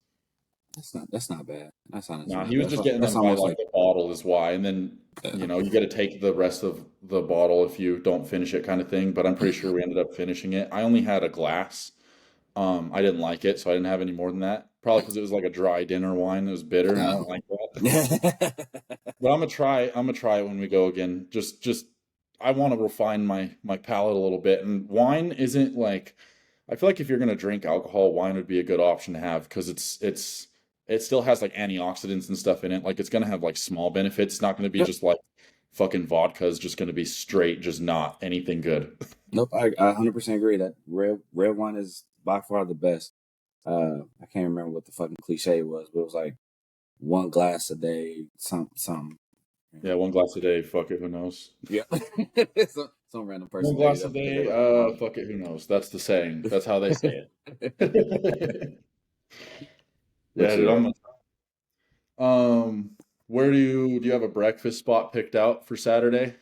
That's not bad. That's honestly Nah, not he was bad. just getting That's them by almost like like the bottle is why. And then You know, you got to take the rest of the bottle if you don't finish it, kind of thing. But I'm pretty sure we ended up finishing it. I only had a glass. I didn't like it, so I didn't have any more than that. Probably because it was like a dry dinner wine. It was bitter, and I didn't Oh. like that. But I'm gonna try. I'm gonna try it when we go again. I want to refine my palate a little bit. And wine isn't like. I feel like if you're gonna drink alcohol, wine would be a good option to have because it still has like antioxidants and stuff in it. Like it's gonna have like small benefits. It's not gonna be Yep. just like fucking vodka is just gonna be straight, just not anything good. Nope, I 100% agree that red wine is by far the best. I can't remember what the fucking cliche was, but it was like one glass a day, some. Yeah, one glass a day. Fuck it. Who knows? Yeah, some random One person made it glass a up because they day. like wine. Fuck it. Who knows? That's the saying. That's how they say it. But Yeah, dude. yeah, Um, where do you have a breakfast spot picked out for Saturday?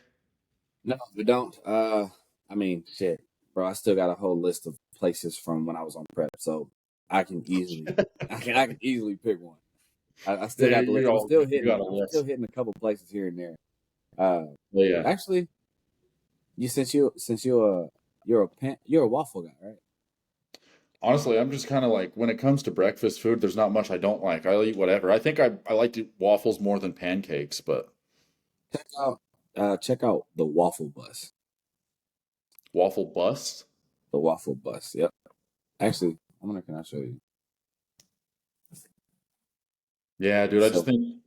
no, we don't. I mean, shit, bro. I still got a whole list of places from when I was on prep, so I can easily, I can easily pick one. I still Yeah, got the list. I'm still you got hitting. a I'm still list. hitting a couple places here and there. Uh, But yeah. actually, you're a waffle guy, right? Honestly, I'm just kind of like when it comes to breakfast food, there's not much I don't like. I'll eat whatever. I think I like to waffles more than pancakes, but Check out the waffle bus. waffle bust? The waffle bus. Yep. Actually, I'm gonna can I show you? Yeah, dude, I just So, think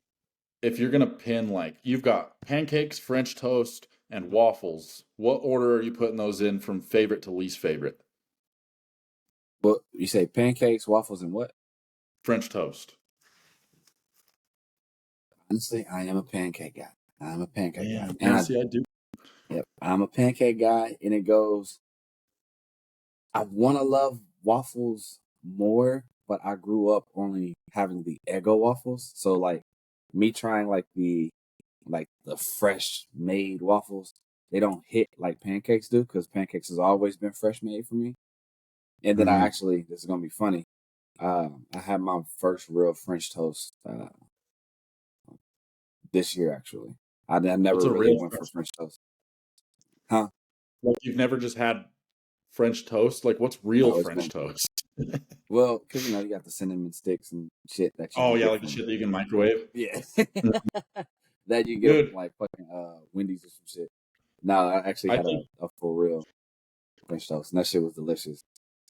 if you're gonna pin like you've got pancakes, French toast, and waffles, what order are you putting those in from favorite to least favorite? but you say pancakes, waffles, and what? French toast. Honestly, I am a pancake guy. I'm a pancake guy, Damn, and yeah, see, I do. yep, I'm a pancake guy, and it goes. I want to love waffles more, but I grew up only having the Eggo waffles. So like me trying like the fresh made waffles, they don't hit like pancakes do because pancakes has always been fresh made for me. And then Mhm. this is gonna be funny. I had my first real French toast this year actually. I What's never a really real went for French French toast? toast, huh? Like you've never just had French toast? Like what's real No, it's French been toast? well because you got the cinnamon sticks and shit that you Oh can yeah, get like the from shit that you can microwave. yeah. Mm. That you get from Dude, like fucking Wendy's or some shit. No, I actually I had think a for real French toast, and that shit was delicious.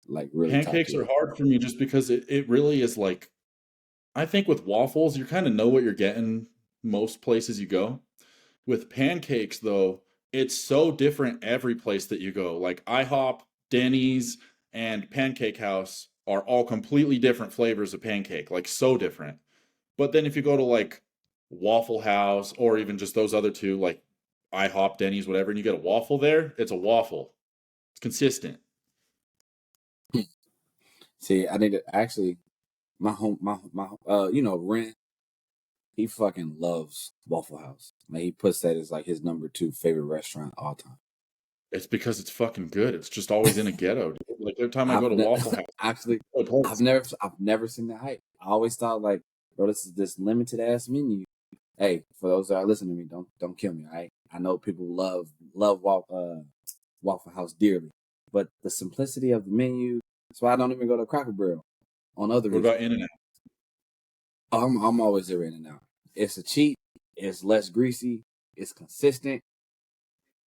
Like really top pancakes are tier. hard for me just because it really is like I think with waffles, you kind of know what you're getting most places you go. With pancakes, though, it's so different every place that you go. Like IHOP, Denny's, and Pancake House are all completely different flavors of pancake, like so different. But then if you go to like Waffle House or even just those other two, like IHOP, Denny's, whatever, and you get a waffle there, it's a waffle. It's consistent. See, I need to actually my Ren, he fucking loves Waffle House. Like he puts that as like his number two favorite restaurant all time. It's because it's fucking good. It's just always in a ghetto, dude. Like every time I go to Waffle House, Actually, it's a good place. I've never seen the hype. I always thought like, bro, this is this limited ass menu. Hey, for those that are listening to me, don't kill me. All right, I know people love Waffle House dearly, but the simplicity of the menu. That's why I don't even go to Cracker Barrel on other What about reasons. In-N-Out? I'm always there in and out. It's a cheat. It's less greasy. It's consistent.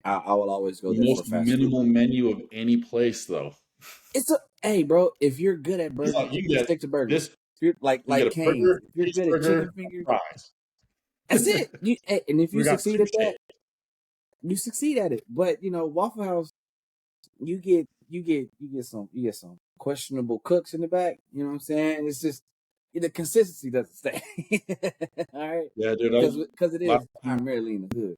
I will always go The there for most fast food. minimal menu of any place, though. It's a hey, bro. If you're good at burgers, You can get stick to burgers. this. If you're You can like get a Cane's, burger, if you're good at cheeseburger, chicken and fingers, fries. that's it. And if you We got succeed two at that, shit. you succeed at it. But Waffle House, you get some questionable cooks in the back. You know what I'm saying? It's just the consistency doesn't stay. All right, Yeah, dude. because it is Last time, primarily in the hood.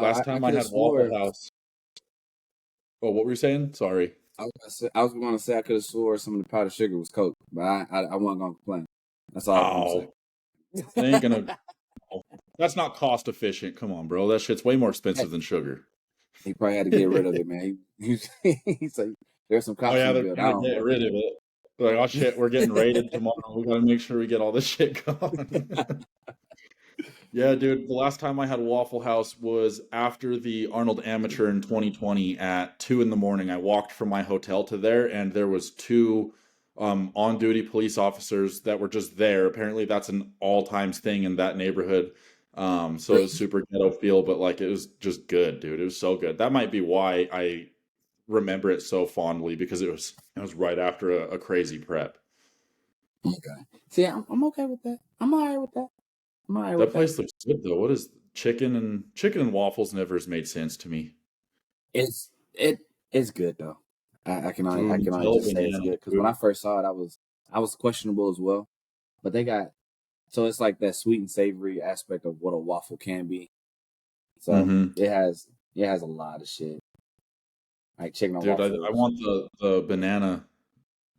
last I time I could have had Waffle swore House. Oh, what were you saying? Sorry. I was going to say I could have swore some of the powdered sugar was Coke, but I wasn't going to complain. That's all I was going to Oh, they ain't gonna. Oh, that's not cost efficient. Come on, bro. That shit's way more say. expensive than sugar. He probably had to get rid of it, man. He's like, there's some Oh cops in yeah, the they're building. I trying to don't get know. rid of it. Like, oh shit, we're getting raided tomorrow. We gotta make sure we get all this shit gone. Yeah, dude, the last time I had Waffle House was after the Arnold Amateur in 2020 at 2 in the morning. I walked from my hotel to there, and there was two on-duty police officers that were just there. Apparently, that's an all times thing in that neighborhood. So it was super ghetto feel, but like it was just good, dude. It was so good. That might be why I remember it so fondly because it was right after a crazy prep. Okay. See, I'm okay with that. I'm all right with that. I'm all right That with that. place looks good though. What is chicken and waffles never has made sense to me. It it's good though. Ooh, I can only Nutella just say it's banana, good because when dude. I first saw it, I was questionable as well. But they got so it's like that sweet and savory aspect of what a waffle can be. So Mm-hmm. it has a lot of shit like chicken and Dude, I waffles. want the banana.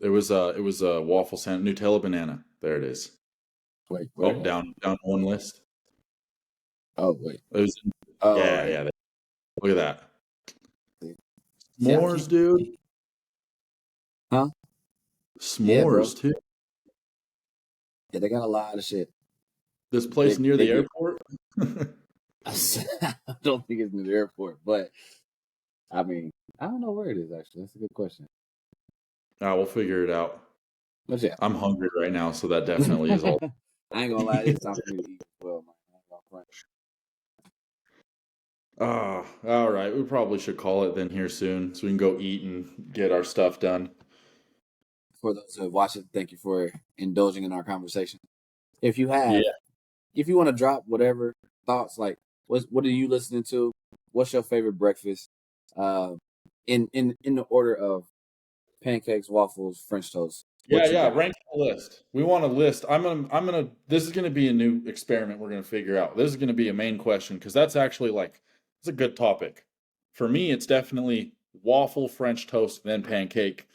It was a waffle sandwich, Nutella banana. There it is. Wait, Oh, where? down one list. Oh wait. It was, Oh yeah, right. yeah. Look at that. See, I S'mores, can't. dude. Huh? Yeah, bro. S'mores too. Yeah, they got a lot of shit. This place near They the get. airport. I don't think it's near the airport, but I mean, I don't know where it is actually. That's a good question. Ah, we'll figure it out. But yeah, I'm hungry right now, so that definitely is all. I ain't gonna lie, it's time for me to eat as well, man. I ain't gonna front. Ah, all right. We probably should call it then here soon, so we can go eat and get our stuff done. For those who have watched it, thank you for indulging in our conversation. If you Yeah. have, if you want to drop whatever thoughts, like what are you listening to? What's your favorite breakfast? Uh, in the order of pancakes, waffles, French toast. Yeah, What you yeah. got? Rank the list. We want a list. I'm gonna. This is gonna be a new experiment we're gonna figure out. This is gonna be a main question because that's actually like it's a good topic. For me, it's definitely waffle, French toast, then pancake.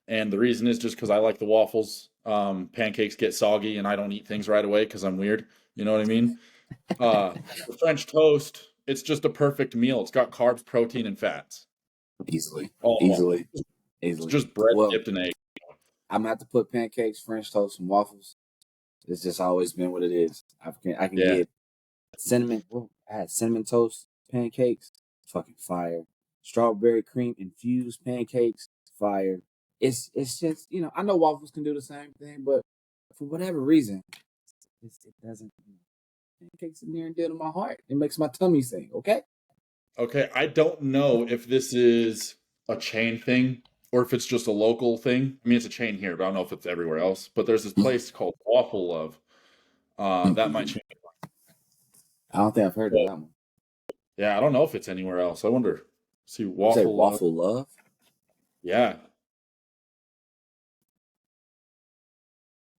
And the reason is just because I like the waffles. Pancakes get soggy, and I don't eat things right away because I'm weird. You know what I mean? The French toast, it's just a perfect meal. It's got carbs, protein, and fats. Easily, All easily, it's easily. just bread Well, dipped in egg. I'm gonna have to put pancakes, French toast, and waffles. It's just always been what it is. I can Yeah. get cinnamon. Well, I had cinnamon toast pancakes, fucking fire. Strawberry cream infused pancakes, fire. It's just I know waffles can do the same thing, but for whatever reason, it doesn't. Pancakes are near and dear to my heart. It makes my tummy sing. Okay. Okay, I don't know if this is a chain thing or if it's just a local thing. I mean, it's a chain here, but I don't know if it's everywhere else. But there's this place called Waffle Love. That might change. I don't think I've heard of Well, that one. yeah, I don't know if it's anywhere else. I wonder. See, You say Waffle Love. waffle love? Yeah,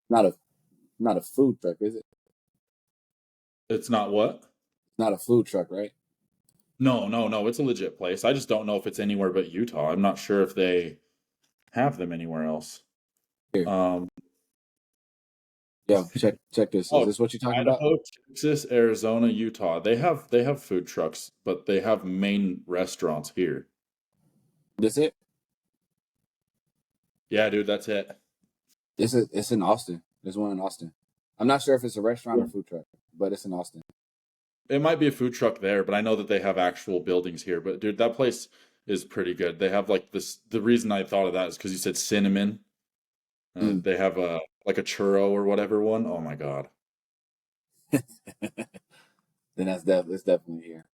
Not a not a food truck, is it? it's not what? Not a food truck, right? No, no, no. It's a legit place. I just don't know if it's anywhere but Utah. I'm not sure if they have them anywhere else. Here, Um, yo, check this. Is oh, this what you're talking about? Idaho, Texas, Arizona, Utah. They have food trucks, but they have main restaurants here. This it? Yeah, dude, that's it. It's in Austin. There's one in Austin. I'm not sure if it's a restaurant or food truck, but it's in Austin. It might be a food truck there, but I know that they have actual buildings here. But dude, that place is pretty good. They have like this. The reason I thought of that is because you said cinnamon. Mm. They have a like a churro or whatever one. Oh my God. Then it's definitely here.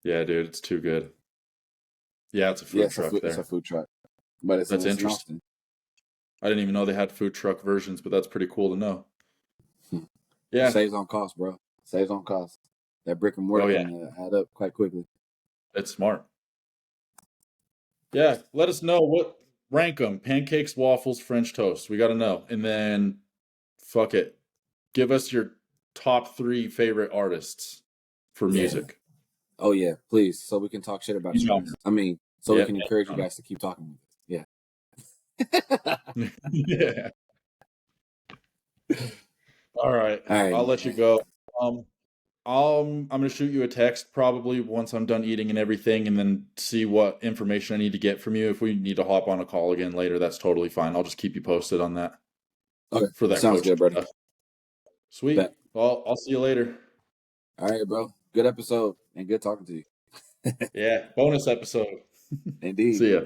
Yeah, dude, it's too good. Yeah, it's a Yeah, food truck it's a there. food truck, but That's it's in interesting. Austin. I didn't even know they had food truck versions, but that's pretty cool to know. Hmm. Yeah. Saves on cost, bro. Saves on cost. That brick and Oh mortar yeah, can add up quite quickly. it's smart. Yeah, let us know what rank them: pancakes, waffles, French toast. We got to know, and then fuck it, give us your top three favorite artists for Yeah. music. Oh yeah, please, so we can talk shit about you guys. Genre. I mean, so we Yeah, can encourage you genre. guys to keep talking with us. Yeah. Yeah. All right, All right, I'll let you man. go. Um, I'm gonna shoot you a text probably once I'm done eating and everything, and then see what information I need to get from you. If we need to hop on a call again later, that's totally fine. I'll just keep you posted on that Okay, for that sounds coaching good, brother. stuff. Sweet. Bet. Well, I'll see you later. All right, bro. Good episode and good talking to you. Yeah, bonus episode. Indeed. See ya.